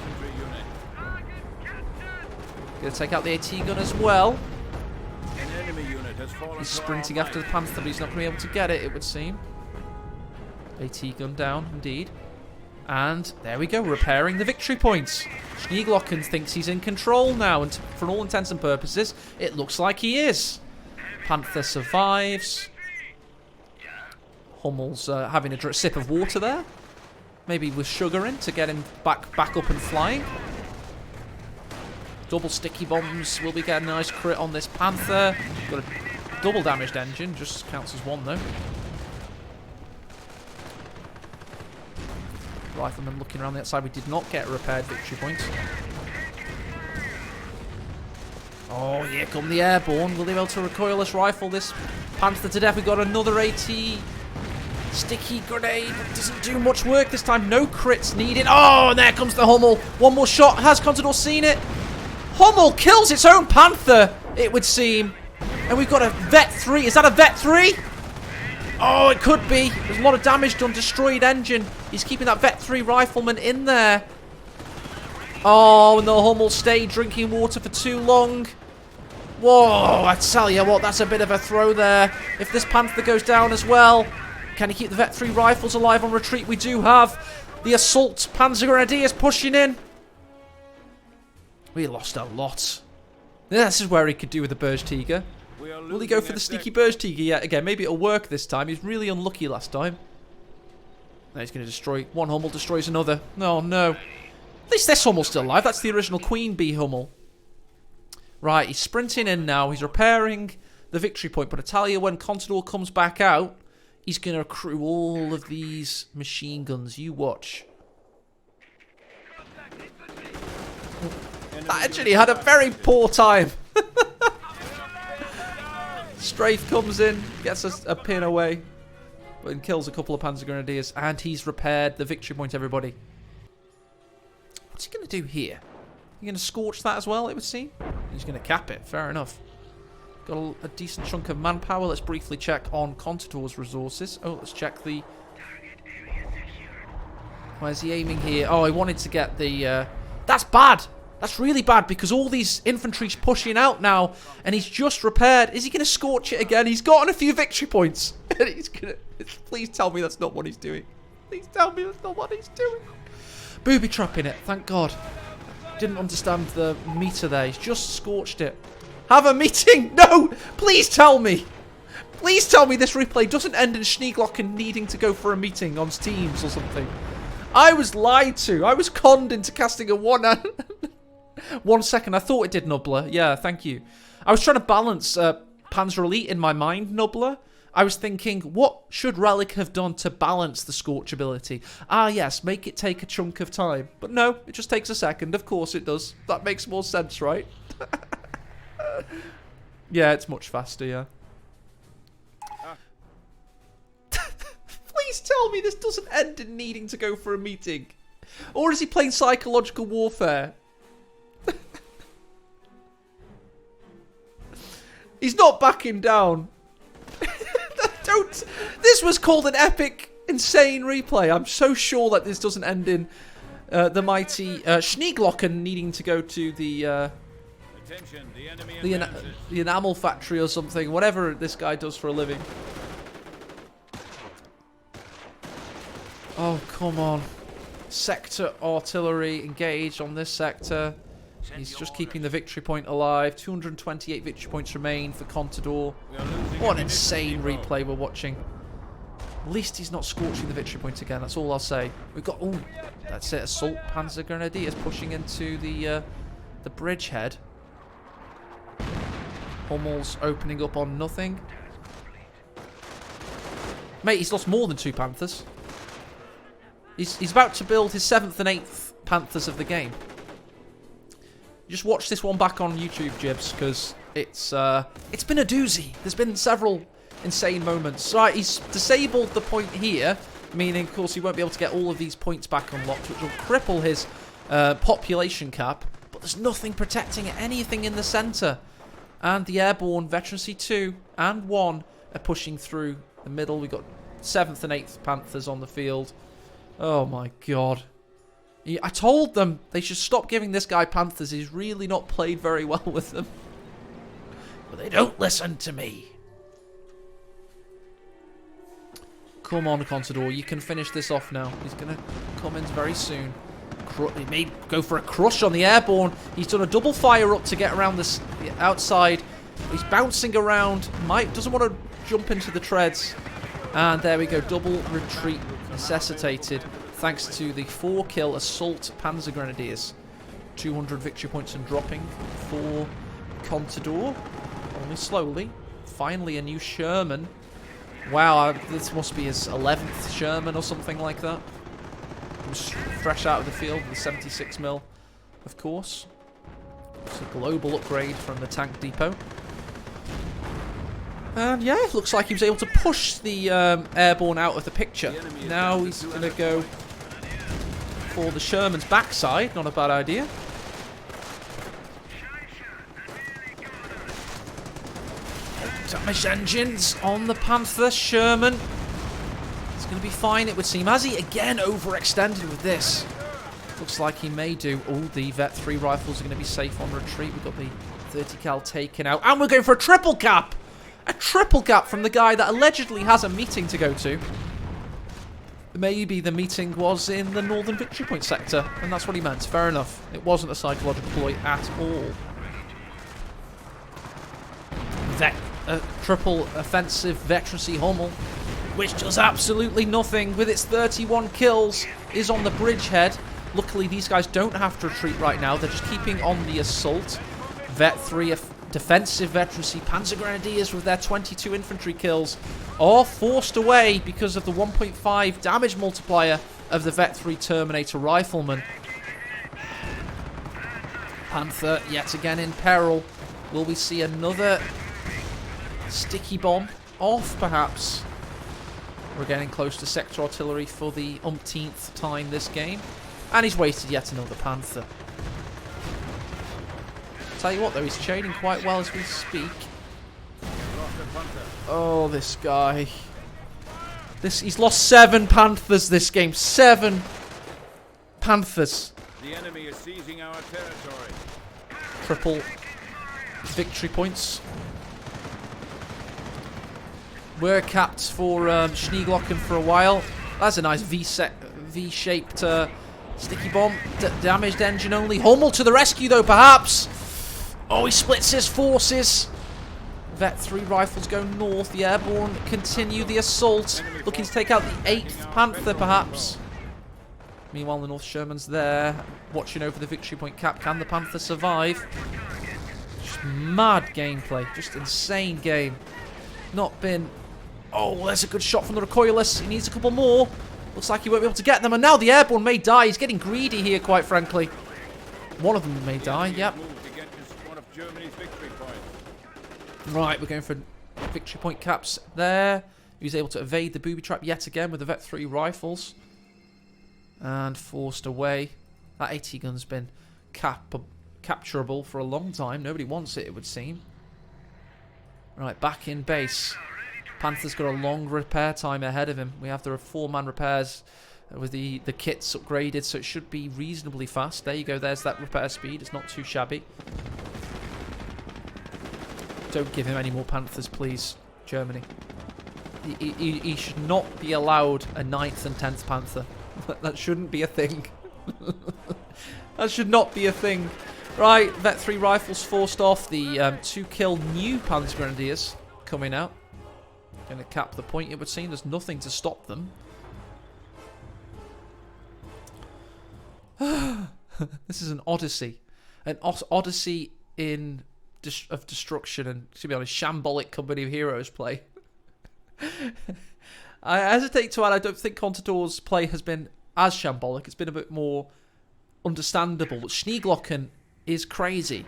Gonna take out the AT gun as well. An enemy unit has has fallen He's to our sprinting after the right. Panther, but he's not going to be able to get it, it would seem. AT gun down, indeed. And there we go, repairing the victory points. Schneeglocken thinks he's in control now, and for all intents and purposes, it looks like he is. Panther survives. Hummel's having a sip of water there. Maybe with sugar in to get him back up and flying. Double sticky bombs will be getting a nice crit on this Panther. Got a double damaged engine, just counts as one though. Rifleman looking around the outside. We did not get a repaired victory point. Oh, here come the airborne. Will they be able to recoil this rifle? This Panther to death. We got another AT. Sticky grenade. Doesn't do much work this time. No crits needed. Oh, and there comes the Hummel. One more shot. Has Contador seen it? Hummel kills its own Panther, it would seem. And we've got a Vet 3. Is that a Vet 3? Oh, it could be. There's a lot of damage done. Destroyed engine. He's keeping that Vet 3 rifleman in there. Oh, and the Hummel stayed drinking water for too long. Whoa, I tell you what, that's a bit of a throw there. If this Panther goes down as well, can he keep the Vet 3 rifles alive on retreat? We do have the Assault Panzer Grenadiers pushing in. We lost a lot. This is where he could do with the Burj Tiger. Will he go for the sneaky Burj Tiger yet again? Maybe it'll work this time. He's really unlucky last time. Now he's going to destroy... One Hummel destroys another. No, no. At least this Hummel's still alive. That's the original Queen Bee Hummel. Right, he's sprinting in now. He's repairing the victory point. But I tell you, when Contador comes back out, he's going to accrue all of these machine guns. You watch. That actually had a very poor time. Strafe comes in, gets a pin away, and kills a couple of Panzer Grenadiers. And he's repaired the victory point, everybody. What's he going to do here? He's going to scorch that as well, it would seem. He's going to cap it, fair enough. Got a decent chunk of manpower. Let's briefly check on Contador's resources. Oh, let's check the... Where's he aiming here? Oh, he wanted to get the... That's bad! That's really bad because all these infantry's pushing out now and he's just repaired. Is he going to scorch it again? He's gotten a few victory points. And he's going to... Please tell me that's not what he's doing. Please tell me that's not what he's doing. Booby trapping it, thank God. Didn't understand the meter there. He's just scorched it. Have a meeting! No! Please tell me! Please tell me this replay doesn't end in Schneeglocken needing to go for a meeting on Teams or something. I was lied to. I was conned into casting a 1 second. I thought it did Nubbler. Yeah, thank you. I was trying to balance Panzer Elite in my mind, Nubbler. I was thinking, what should Relic have done to balance the Scorch ability? Ah, yes, make it take a chunk of time. But no, it just takes a second. Of course it does. That makes more sense, right? Yeah, it's much faster, yeah. Please tell me this doesn't end in needing to go for a meeting. Or is he playing psychological warfare? He's not backing down. Don't. This was called an epic, insane replay. I'm so sure that this doesn't end in the mighty Schneeglocken needing to go to the enamel factory or something. Whatever this guy does for a living. Oh, come on. Sector artillery engaged on this sector. He's just keeping the victory point alive. 228 victory points remain for Contador. What an insane replay we're watching. At least he's not scorching the victory point again. That's all I'll say. We've got... Oh, that's it. Assault Panzer Grenadiers pushing into the bridgehead. Hummel's opening up on nothing. Mate, he's lost more than 2 Panthers. He's about to build his 7th and 8th Panthers of the game. Just watch this one back on YouTube, Jibs, because it's been a doozy. There's been several insane moments. Right, he's disabled the point here, meaning, of course, he won't be able to get all of these points back unlocked, which will cripple his population cap. But there's nothing protecting anything in the centre. And the airborne Veterancy 2 and 1 are pushing through the middle. We've got 7th and 8th Panthers on the field. Oh, my God. I told them they should stop giving this guy Panthers. He's really not played very well with them. But they don't listen to me. Come on, Contador. You can finish this off now. He's going to come in very soon. He may go for a crush on the airborne. He's done a double fire up to get around this outside. He's bouncing around. Doesn't want to jump into the treads. And there we go. Double retreat necessitated thanks to the 4-kill assault Panzer Grenadiers. 200 victory points and dropping for Contador. Only slowly. Finally a new Sherman. Wow, this must be his 11th Sherman or something like that. Fresh out of the field with the 76mm, of course. It's a global upgrade from the tank depot. And yeah, it looks like he was able to push the airborne out of the picture. Now he's going to go for the Sherman's backside. Not a bad idea. Damaged engines on the Panther. Sherman. It's going to be fine, it would seem. Has he again overextended with this? Looks like he may do. Oh, the Vet 3 rifles are going to be safe on retreat. We've got the 30 cal taken out. And we're going for a triple cap! A triple cap from the guy that allegedly has a meeting to go to. Maybe the meeting was in the Northern Victory Point sector, and that's what he meant. Fair enough. It wasn't a psychological ploy at all. Triple offensive veterancy Hummel, which does absolutely nothing with its 31 kills, is on the bridgehead. Luckily, these guys don't have to retreat right now. They're just keeping on the assault. Vet 3 defensive veterancy Panzer Grenadiers with their 22 infantry kills are forced away because of the 1.5 damage multiplier of the Vet 3 Terminator Rifleman. Panther yet again in peril. Will we see another sticky bomb off, perhaps? We're getting close to sector artillery for the umpteenth time this game. And he's wasted yet another Panther. Tell you what, though, he's chaining quite well as we speak. Oh, this guy. He's lost 7 Panthers this game. 7 Panthers. The enemy is seizing our territory. Triple victory points. We're capped for Schneeglocken for a while. That's a nice V-shaped sticky bomb. Damaged engine only. Hummel to the rescue, though, perhaps. Oh, he splits his forces. Vet 3 rifles go north. The airborne continue the assault. Looking to take out the 8th Panther, perhaps. Meanwhile, the North Sherman's there, watching over the victory point cap. Can the Panther survive? Just mad gameplay. Just insane game. Not been... Oh, there's a good shot from the recoilless. He needs a couple more. Looks like he won't be able to get them. And now the airborne may die. He's getting greedy here, quite frankly. One of them may die, yep. Right, we're going for victory point caps there. He was able to evade the booby trap yet again with the Vet 3 rifles. And forced away. That AT gun's been capturable for a long time. Nobody wants it, it would seem. Right, back in base. Panther's got a long repair time ahead of him. We have the 4-man repairs with the kits upgraded, so it should be reasonably fast. There you go, there's that repair speed. It's not too shabby. Don't give him any more Panthers, please, Germany. He should not be allowed a 9th and 10th Panther. That shouldn't be a thing. That should not be a thing. Right, Vet 3 rifles forced off. The 2-kill new Panzer Grenadiers coming out. Going to cap the point, it would seem. There's nothing to stop them. This is an odyssey. An odyssey of destruction and, to be honest, shambolic Company of Heroes play. I hesitate to add, I don't think Contador's play has been as shambolic. It's been a bit more understandable. Schneeglocken is crazy.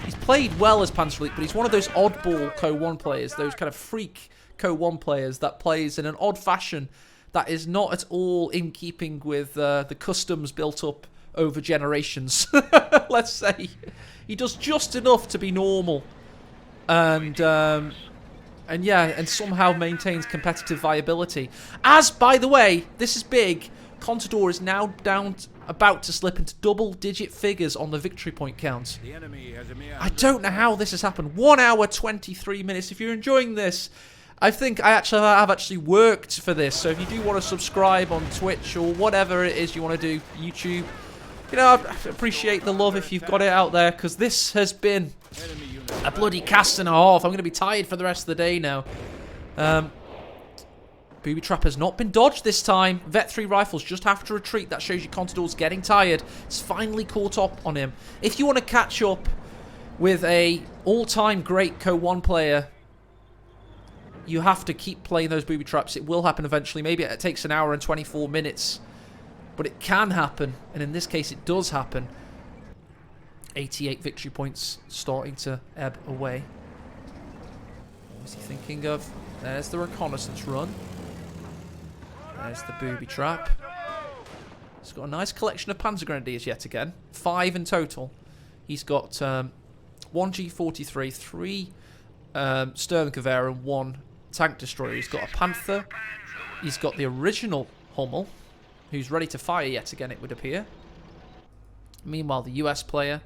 He's played well as Panzer, but he's one of those oddball CoH1 players, those kind of freak CoH1 players that plays in an odd fashion that is not at all in keeping with the customs built up over generations. Let's say he does just enough to be normal, and yeah, and somehow maintains competitive viability. As, by the way, this is big. Contador is now about to slip into double-digit figures on the victory point count. I don't know how this has happened. 1 hour, 23 minutes. If you're enjoying this, I think I have actually worked for this. So if you do want to subscribe on Twitch or whatever it is you want to do, YouTube, you know, I appreciate the love if you've got it out there, because this has been a bloody cast and a half. I'm going to be tired for the rest of the day now. Booby trap has not been dodged this time. Vet 3 rifles just have to retreat. That shows you Contador's getting tired. It's finally caught up on him. If you want to catch up with a all-time great CoH1 player, you have to keep playing those booby traps. It will happen eventually. Maybe it takes an hour and 24 minutes. But it can happen. And in this case, it does happen. 88 victory points starting to ebb away. What was he thinking of? There's the reconnaissance run. There's the booby trap. He's got a nice collection of Panzer Grenadiers yet again. 5 in total. He's got 1 G43, 3 Sturmgewehr and 1 tank destroyer. He's got a Panther. He's got the original Hummel, who's ready to fire yet again, it would appear. Meanwhile, the US player,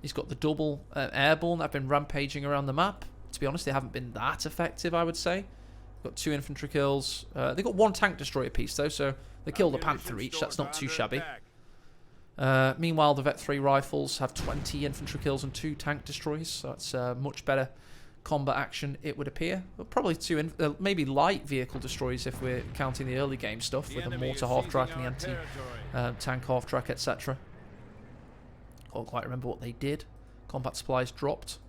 he's got the double airborne that have been rampaging around the map. To be honest, they haven't been that effective, I would say. Got 2 infantry kills. They got 1 tank destroyer piece, though, so they killed a Panther each. That's not too shabby. Meanwhile, the Vet 3 rifles have 20 infantry kills and 2 tank destroyers, so that's much better combat action, it would appear. But probably 2, maybe light vehicle destroyers if we're counting the early game stuff, with the mortar half-track and the anti-tank half-track, etc. Can't quite remember what they did. Combat supplies dropped.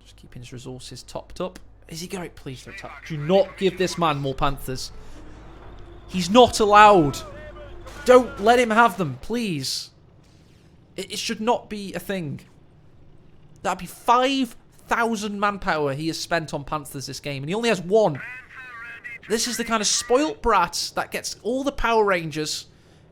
Just keeping his resources topped up. Is he going? Please don't attack. Do not give this man more Panthers. He's not allowed. Don't let him have them, please. It should not be a thing. That'd be 5,000 manpower he has spent on Panthers this game, and he only has 1. This is the kind of spoilt brat that gets all the Power Rangers,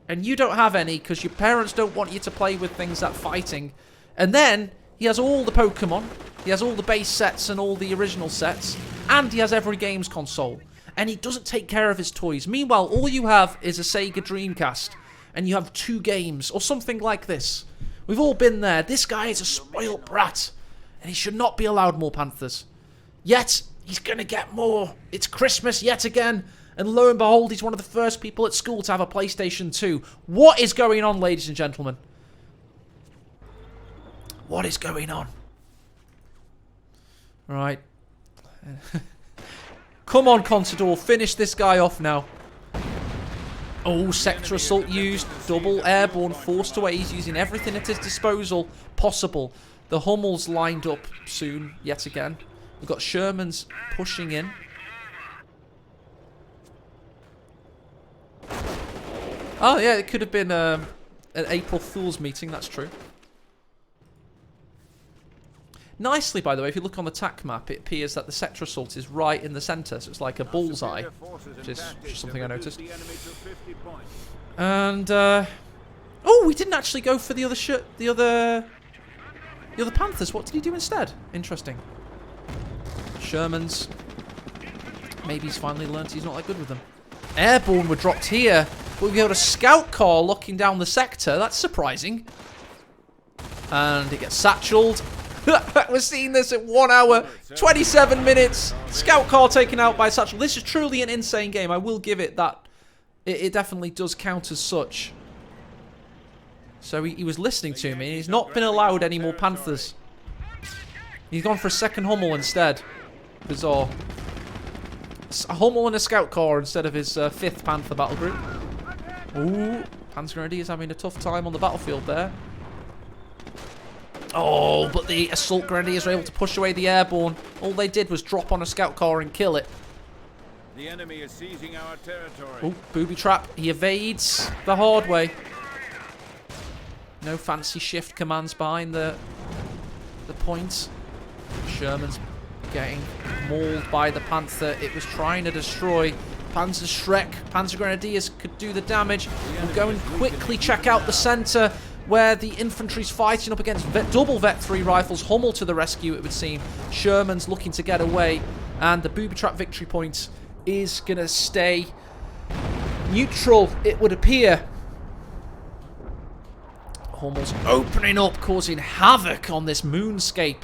and you don't have any because your parents don't want you to play with things that fighting. And then he has all the Pokemon, he has all the base sets and all the original sets, and he has every games console. And he doesn't take care of his toys. Meanwhile, all you have is a Sega Dreamcast, and you have 2 games, or something like this. We've all been there. This guy is a spoilt brat, and he should not be allowed more Panthers. Yet, he's going to get more. It's Christmas yet again, and lo and behold, he's one of the first people at school to have a PlayStation 2. What is going on, ladies and gentlemen? What is going on? Right. Come on, Contador, finish this guy off now. Oh, sector assault used. Double airborne, forced away. He's using everything at his disposal possible. The Hummel's lined up soon, yet again. We've got Sherman's pushing in. Oh, yeah, it could have been an April Fool's meeting, that's true. Nicely, by the way, if you look on the TAC map, it appears that the sector assault is right in the centre, so it's like a bullseye, which is just something I noticed. And, oh, we didn't actually go for the other Panthers. What did he do instead? Interesting. Sherman's. Maybe he's finally learned he's not that good with them. Airborne were dropped here, but we got a scout car locking down the sector. That's surprising. And it gets satcheled. We're seeing this at 1 hour, 27 minutes. Scout car taken out by satchel. This is truly an insane game. I will give it that. It definitely does count as such. So he was listening to me, and he's not been allowed any more Panthers. He's gone for a second Hummel instead. Bizarre. A Hummel and a scout car instead of his 5th Panther battle group. Ooh, Panzer Grenadiers having a tough time on the battlefield there. Oh, but the assault grenadiers are able to push away the airborne. All they did was drop on a scout car and kill it. The enemy is seizing our territory. Oh, booby trap. He evades the hard way. No fancy shift commands behind the points. Sherman's getting mauled by the Panther. It was trying to destroy. Panzer Shrek. Panzer Grenadiers could do the damage. We'll go and quickly check out the centre, where the infantry's fighting up against double Vet 3 rifles. Hummel to the rescue, it would seem. Sherman's looking to get away, and the booby trap victory point is going to stay neutral, it would appear. Hummel's opening up, causing havoc on this moonscape.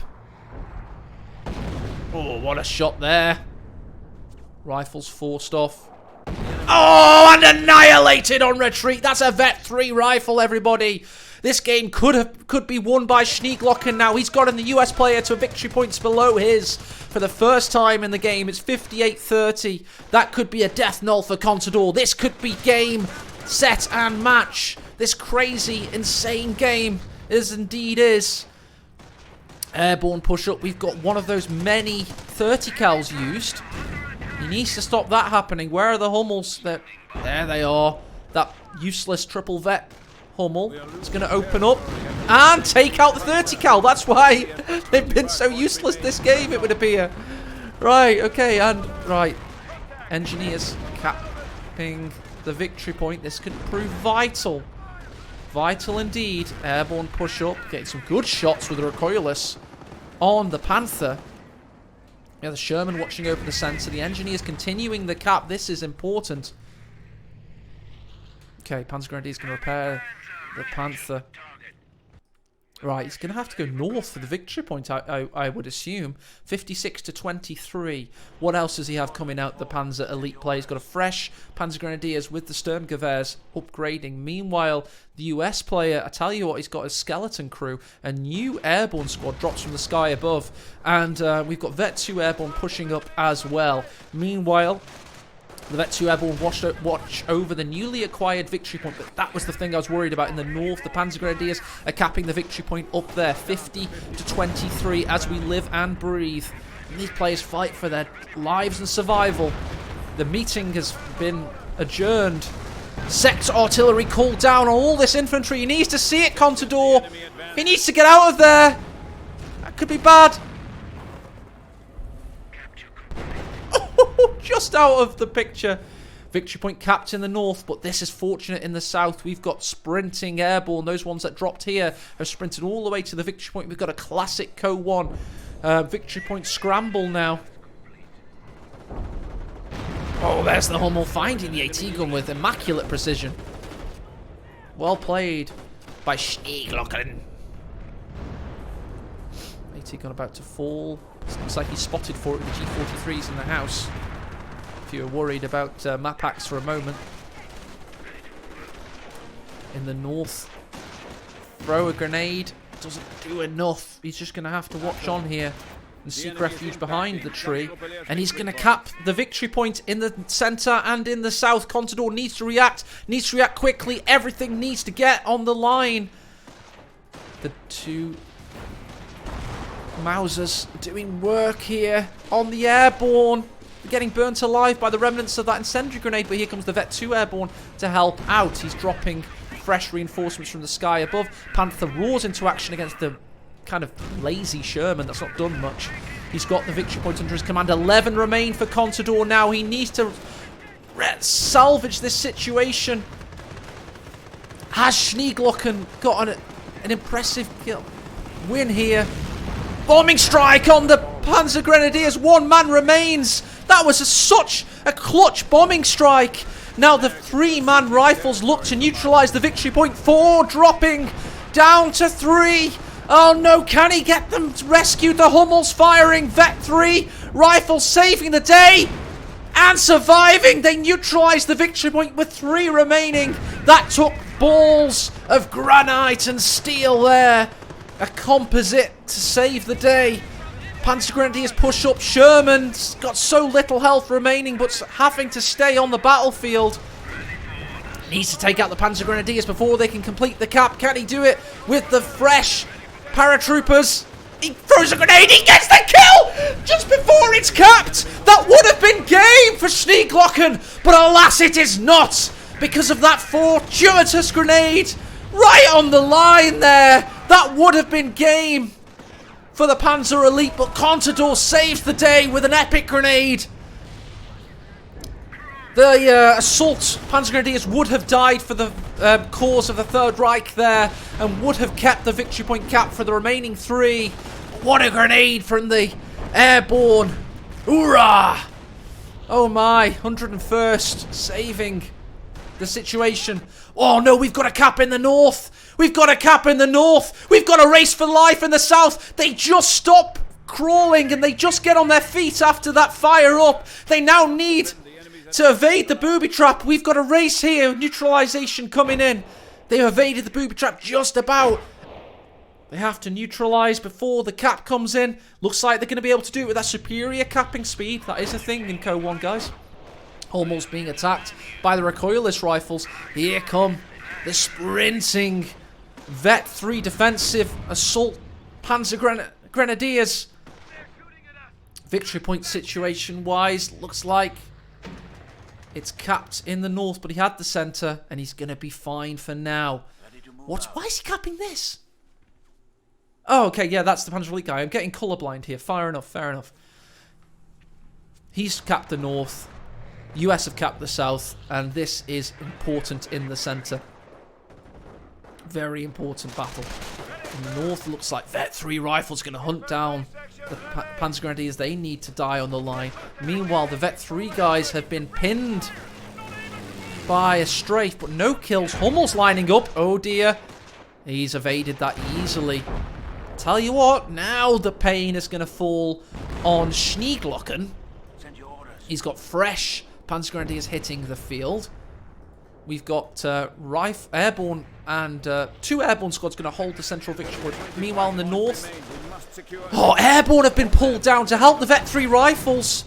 Oh, what a shot there. Rifles forced off. Oh, and annihilated on retreat. That's a Vet 3 rifle, everybody. This game could be won by Schneeglocken now. He's gotten the US player to victory points below his for the first time in the game. It's 58-30. That could be a death knell for Contador. This could be game, set, and match. This crazy, insane game indeed is. Airborne push-up. We've got one of those many 30 cals used. He needs to stop that happening. Where are the Hummels? There they are. That useless triple vet Hummel is going to open up and take out the 30 cal. That's why they've been so useless this game, it would appear. Right, okay, and right. Engineers capping the victory point. This could prove vital. Vital indeed. Airborne push up. Getting some good shots with the recoilless on the Panther. Yeah, the Sherman watching over the center. The Engineers continuing the cap. This is important. Okay, Panzer Grenadier is going to repair the Panther. Right, he's going to have to go north for the victory point, I would assume. 56-23. What else does he have coming out, the Panzer Elite player? He's got a fresh Panzer Grenadiers with the Sturmgewehrs upgrading. Meanwhile, the US player, I tell you what, he's got a skeleton crew. A new airborne squad drops from the sky above. And we've got Vet 2 airborne pushing up as well. Meanwhile, the Vet 2 Airborne watch over the newly acquired victory point, but that was the thing I was worried about in the north. The Panzer Grenadiers are capping the victory point up there, 50-23 as we live and breathe. And these players fight for their lives and survival. The meeting has been adjourned. Sector artillery called down on all this infantry. He needs to see it, Contador. He needs to get out of there. That could be bad. Just out of the picture. Victory point capped in the north, but this is fortunate in the south. We've got sprinting airborne. Those ones that dropped here have sprinted all the way to the victory point. We've got a classic CoH1 victory point scramble now. Oh, there's the Hummel finding the AT gun with immaculate precision. Well played by Schneeglocken. AT gun about to fall. Looks like he's spotted for it with the G43s in the house. If you were worried about map hacks for a moment. In the north. Throw a grenade. Doesn't do enough. He's just going to have to watch on here and seek refuge behind the tree. And he's going to cap the victory point in the centre and in the south. Contador needs to react. Needs to react quickly. Everything needs to get on the line. The two Mausers doing work here on the airborne. Getting burnt alive by the remnants of that incendiary grenade, but here comes the Vet 2 airborne to help out. He's dropping fresh reinforcements from the sky above. Panther roars into action against the kind of lazy Sherman that's not done much. He's got the victory point under his command. 11 remain for Contador now. He needs to salvage this situation. Has Schneeglocken got an impressive win here? Bombing strike on the Panzer Grenadiers. One man remains. That was such a clutch bombing strike. Now the 3-man rifles look to neutralize the victory point. 4 dropping down to 3. Oh no, can he get them rescued? The Hummels firing. Vet 3 rifles saving the day and surviving. They neutralized the victory point with 3 remaining. That took balls of granite and steel there. A composite to save the day. Panzer Grenadiers push up. Sherman's got so little health remaining, but having to stay on the battlefield. Needs to take out the Panzer Grenadiers before they can complete the cap. Can he do it with the fresh paratroopers? He throws a grenade. He gets the kill just before it's capped. That would have been game for Schneeglocken, but alas, it is not because of that fortuitous grenade right on the line there. That would have been game for the Panzer Elite, but Contador saves the day with an epic grenade. The assault Panzer Grenadiers would have died for the cause of the Third Reich there and would have kept the victory point cap for the remaining 3. What a grenade from the airborne. Hoorah! Oh my, 101st saving the situation. Oh no, we've got a cap in the north. We've got a cap in the north. We've got a race for life in the south. They just stop crawling, and they just get on their feet after that fire up. They now need to evade the booby trap. We've got a race here. Neutralization coming in. They evaded the booby trap just about. They have to neutralize before the cap comes in. Looks like they're going to be able to do it with that superior capping speed. That is a thing in CoH1, guys. Almost being attacked by the recoilless rifles. Here come the sprinting Vet 3 defensive assault Panzer Grenadiers. Victory point situation-wise, looks like it's capped in the north, but he had the center, and he's going to be fine for now. What? Why is he capping this? Oh, okay, yeah, that's the Panzer Elite guy. I'm getting colorblind here. Fair enough, fair enough. He's capped the north. US have capped the south, and this is important in the center. Very important battle. In the north, looks like Vet 3 rifles going to hunt down the Panzer Grenadiers. They need to die on the line. Meanwhile, the Vet 3 guys have been pinned by a strafe, but no kills. Hummel's lining up. Oh dear. He's evaded that easily. Tell you what, now the pain is going to fall on Schneeglocken. He's got fresh Panzer Grenadiers hitting the field. We've got airborne and 2 airborne squads going to hold the central victory point. Meanwhile, in the north, airborne have been pulled down to help the Vet 3 rifles.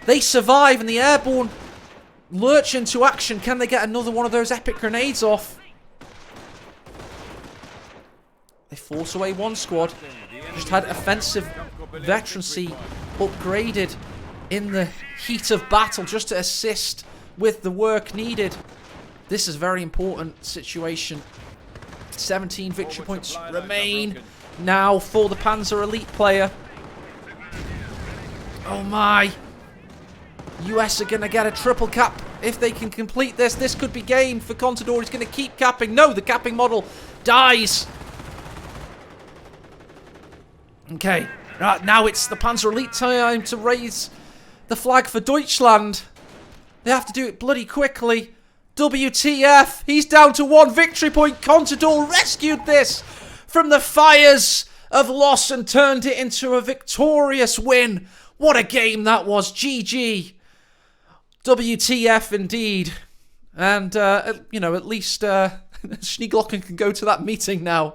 They survive, and the airborne lurch into action. Can they get another one of those epic grenades off? They force away one squad. Just had offensive veterancy upgraded in the heat of battle just to assist with the work needed. This is a very important situation. 17 victory points remain now for the Panzer Elite player. Oh my. US are going to get a triple cap if they can complete this. This could be game for Contador. He's going to keep capping. No, the capping model dies. Okay, now it's the Panzer Elite time to raise the flag for Deutschland. They have to do it bloody quickly. WTF, he's down to 1 victory point. Contador rescued this from the fires of loss and turned it into a victorious win. What a game that was. GG. WTF indeed. And, you know, at least Schneeglocken can go to that meeting now.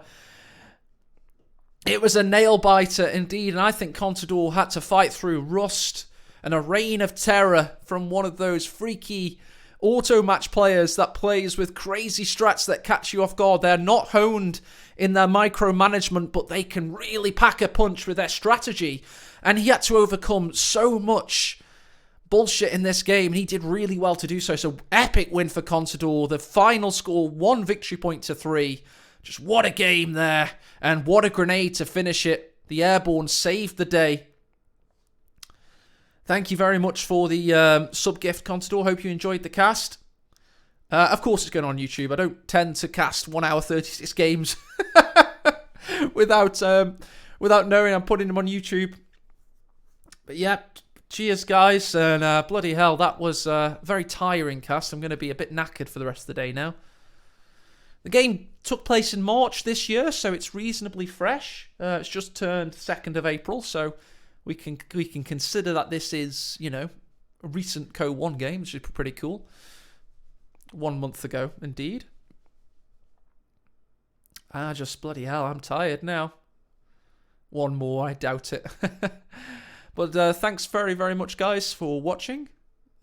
It was a nail-biter indeed, and I think Contador had to fight through rust and a reign of terror from one of those freaky auto-match players that plays with crazy strats that catch you off guard. They're not honed in their micromanagement, but they can really pack a punch with their strategy. And he had to overcome so much bullshit in this game, and he did really well to do so. So, epic win for Contador. The final score, 1 victory point to 3. Just what a game there. And what a grenade to finish it. The airborne saved the day. Thank you very much for the sub-gift, Contador. Hope you enjoyed the cast. Of course it's going on YouTube. I don't tend to cast 1 hour 36 games without knowing I'm putting them on YouTube. But yeah, cheers guys. And bloody hell, that was a very tiring cast. I'm going to be a bit knackered for the rest of the day now. The game took place in March this year, so it's reasonably fresh. It's just turned 2nd of April, so we can consider that this is, you know, a recent CoH1 game, which is pretty cool. 1 month ago, indeed. Just bloody hell, I'm tired now. One more, I doubt it. But thanks very, very much, guys, for watching.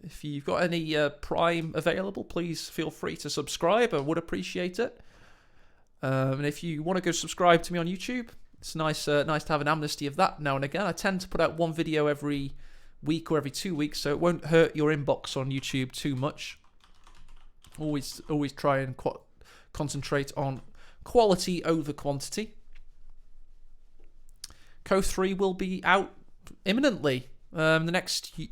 If you've got any Prime available, please feel free to subscribe. I would appreciate it. And if you want to go subscribe to me on YouTube, it's nice to have an amnesty of that now and again. I tend to put out 1 video every week or every 2 weeks, so it won't hurt your inbox on YouTube too much. Always try and concentrate on quality over quantity. CoH 3 will be out imminently. The next I'd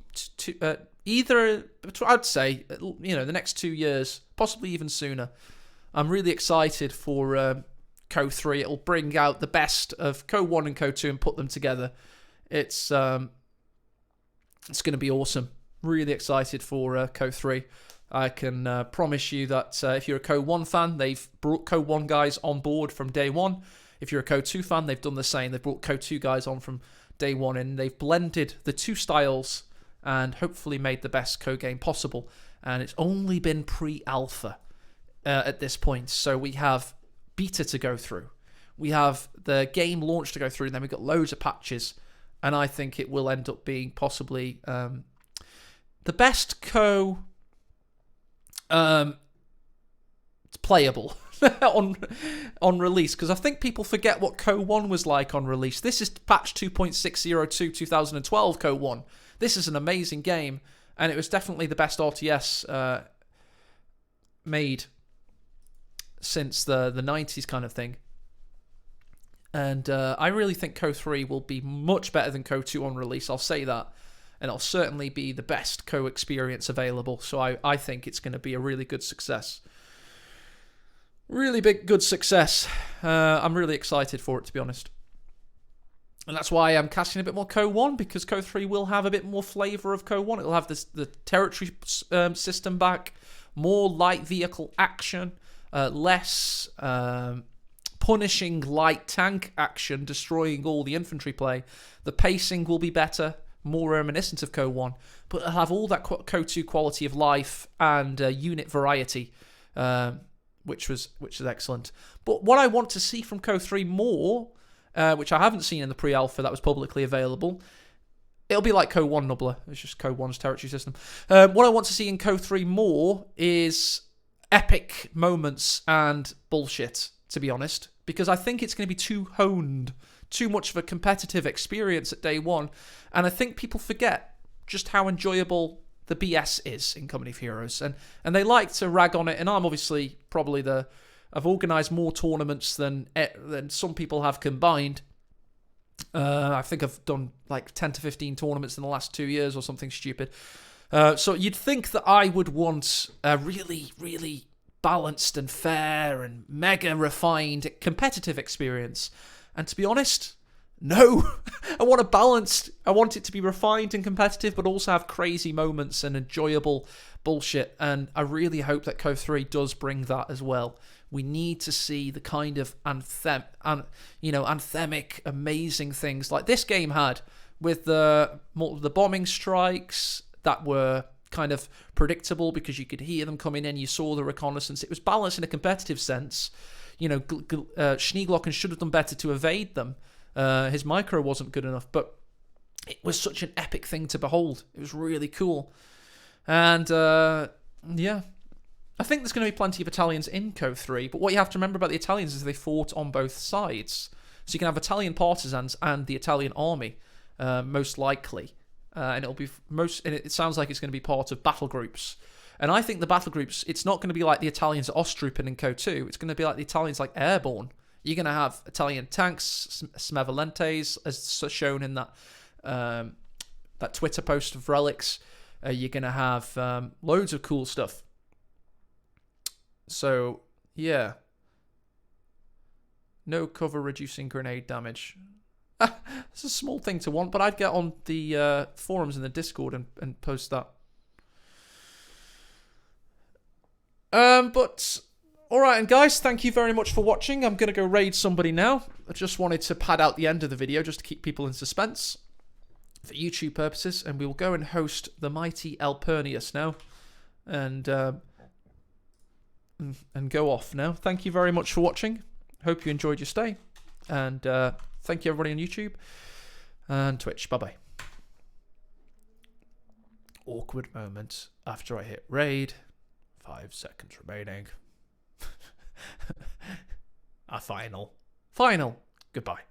say, you know, the next 2 years, possibly even sooner. I'm really excited for CoH 3. It'll bring out the best of CoH 1 and CoH 2 and put them together. It's going to be awesome. Really excited for CoH 3. I can promise you that if you're a CoH 1 fan, they've brought CoH 1 guys on board from day one. If you're a CoH 2 fan, they've done the same. They've brought CoH 2 guys on from day one in. They've blended the two styles and hopefully made the best CoH game possible. And it's only been pre-alpha at this point. So we have beta to go through. We have the game launch to go through, and then we've got loads of patches. And I think it will end up being possibly the best CoH playable on release, because I think people forget what CoH1 was like on release. This is patch 2.602 2012 CoH1. This is an amazing game, and it was definitely the best RTS made since the 90s kind of thing. And I really think CoH 3 will be much better than CoH 2 on release, I'll say that. And it'll certainly be the best CoH experience available. So I think it's going to be a really good success. Really good success. I'm really excited for it, to be honest. And that's why I'm casting a bit more CoH 1, because CoH 3 will have a bit more flavour of CoH 1. It'll have the territory system back, more light vehicle action, less punishing light tank action, destroying all the infantry play. The pacing will be better, more reminiscent of CoH 1, but it'll have all that CoH 2 quality of life and unit variety, which is excellent. But what I want to see from CoH 3 more, which I haven't seen in the pre-alpha that was publicly available, it'll be like CoH 1 Nubbler. It's just CoH 1's territory system. What I want to see in CoH 3 more is epic moments and bullshit, to be honest, because I think it's going to be too honed, too much of a competitive experience at day one, and I think people forget just how enjoyable the BS is in Company of Heroes, and they like to rag on it, and I'm obviously probably I've organised more tournaments than some people have combined. I think I've done like 10 to 15 tournaments in the last 2 years or something stupid. So you'd think that I would want a really, really balanced and fair and mega refined competitive experience. And to be honest, no. I want it to be refined and competitive, but also have crazy moments and enjoyable bullshit. And I really hope that CoH 3 does bring that as well. We need to see the kind of anthemic, amazing things like this game had, with the bombing strikes that were kind of predictable because you could hear them coming in, you saw the reconnaissance. It was balanced in a competitive sense. Schneeglocken should have done better to evade them. His micro wasn't good enough, but it was such an epic thing to behold. It was really cool. And yeah, I think there's going to be plenty of Italians in CoH 3, but what you have to remember about the Italians is they fought on both sides. So you can have Italian partisans and the Italian army, most likely. And it'll be it sounds like it's going to be part of battle groups. And I think the battle groups, it's not going to be like the Italians at Ostrupen in CoH 2. It's going to be like the Italians like Airborne. You're going to have Italian tanks, Smevolentes, as shown in that Twitter post of Relics. You're going to have loads of cool stuff. So, yeah. No cover reducing grenade damage. It's a small thing to want, but I'd get on the forums in the Discord and post that. But alright, and guys, thank you very much for watching. I'm going to go raid somebody now. I just wanted to pad out the end of the video just to keep people in suspense for YouTube purposes, and we will go and host the mighty Alpernius now and go off now. Thank you very much for watching. Hope you enjoyed your stay, and thank you everybody on YouTube and Twitch. Bye-bye. Awkward moment after I hit raid. 5 seconds remaining. A final. Goodbye.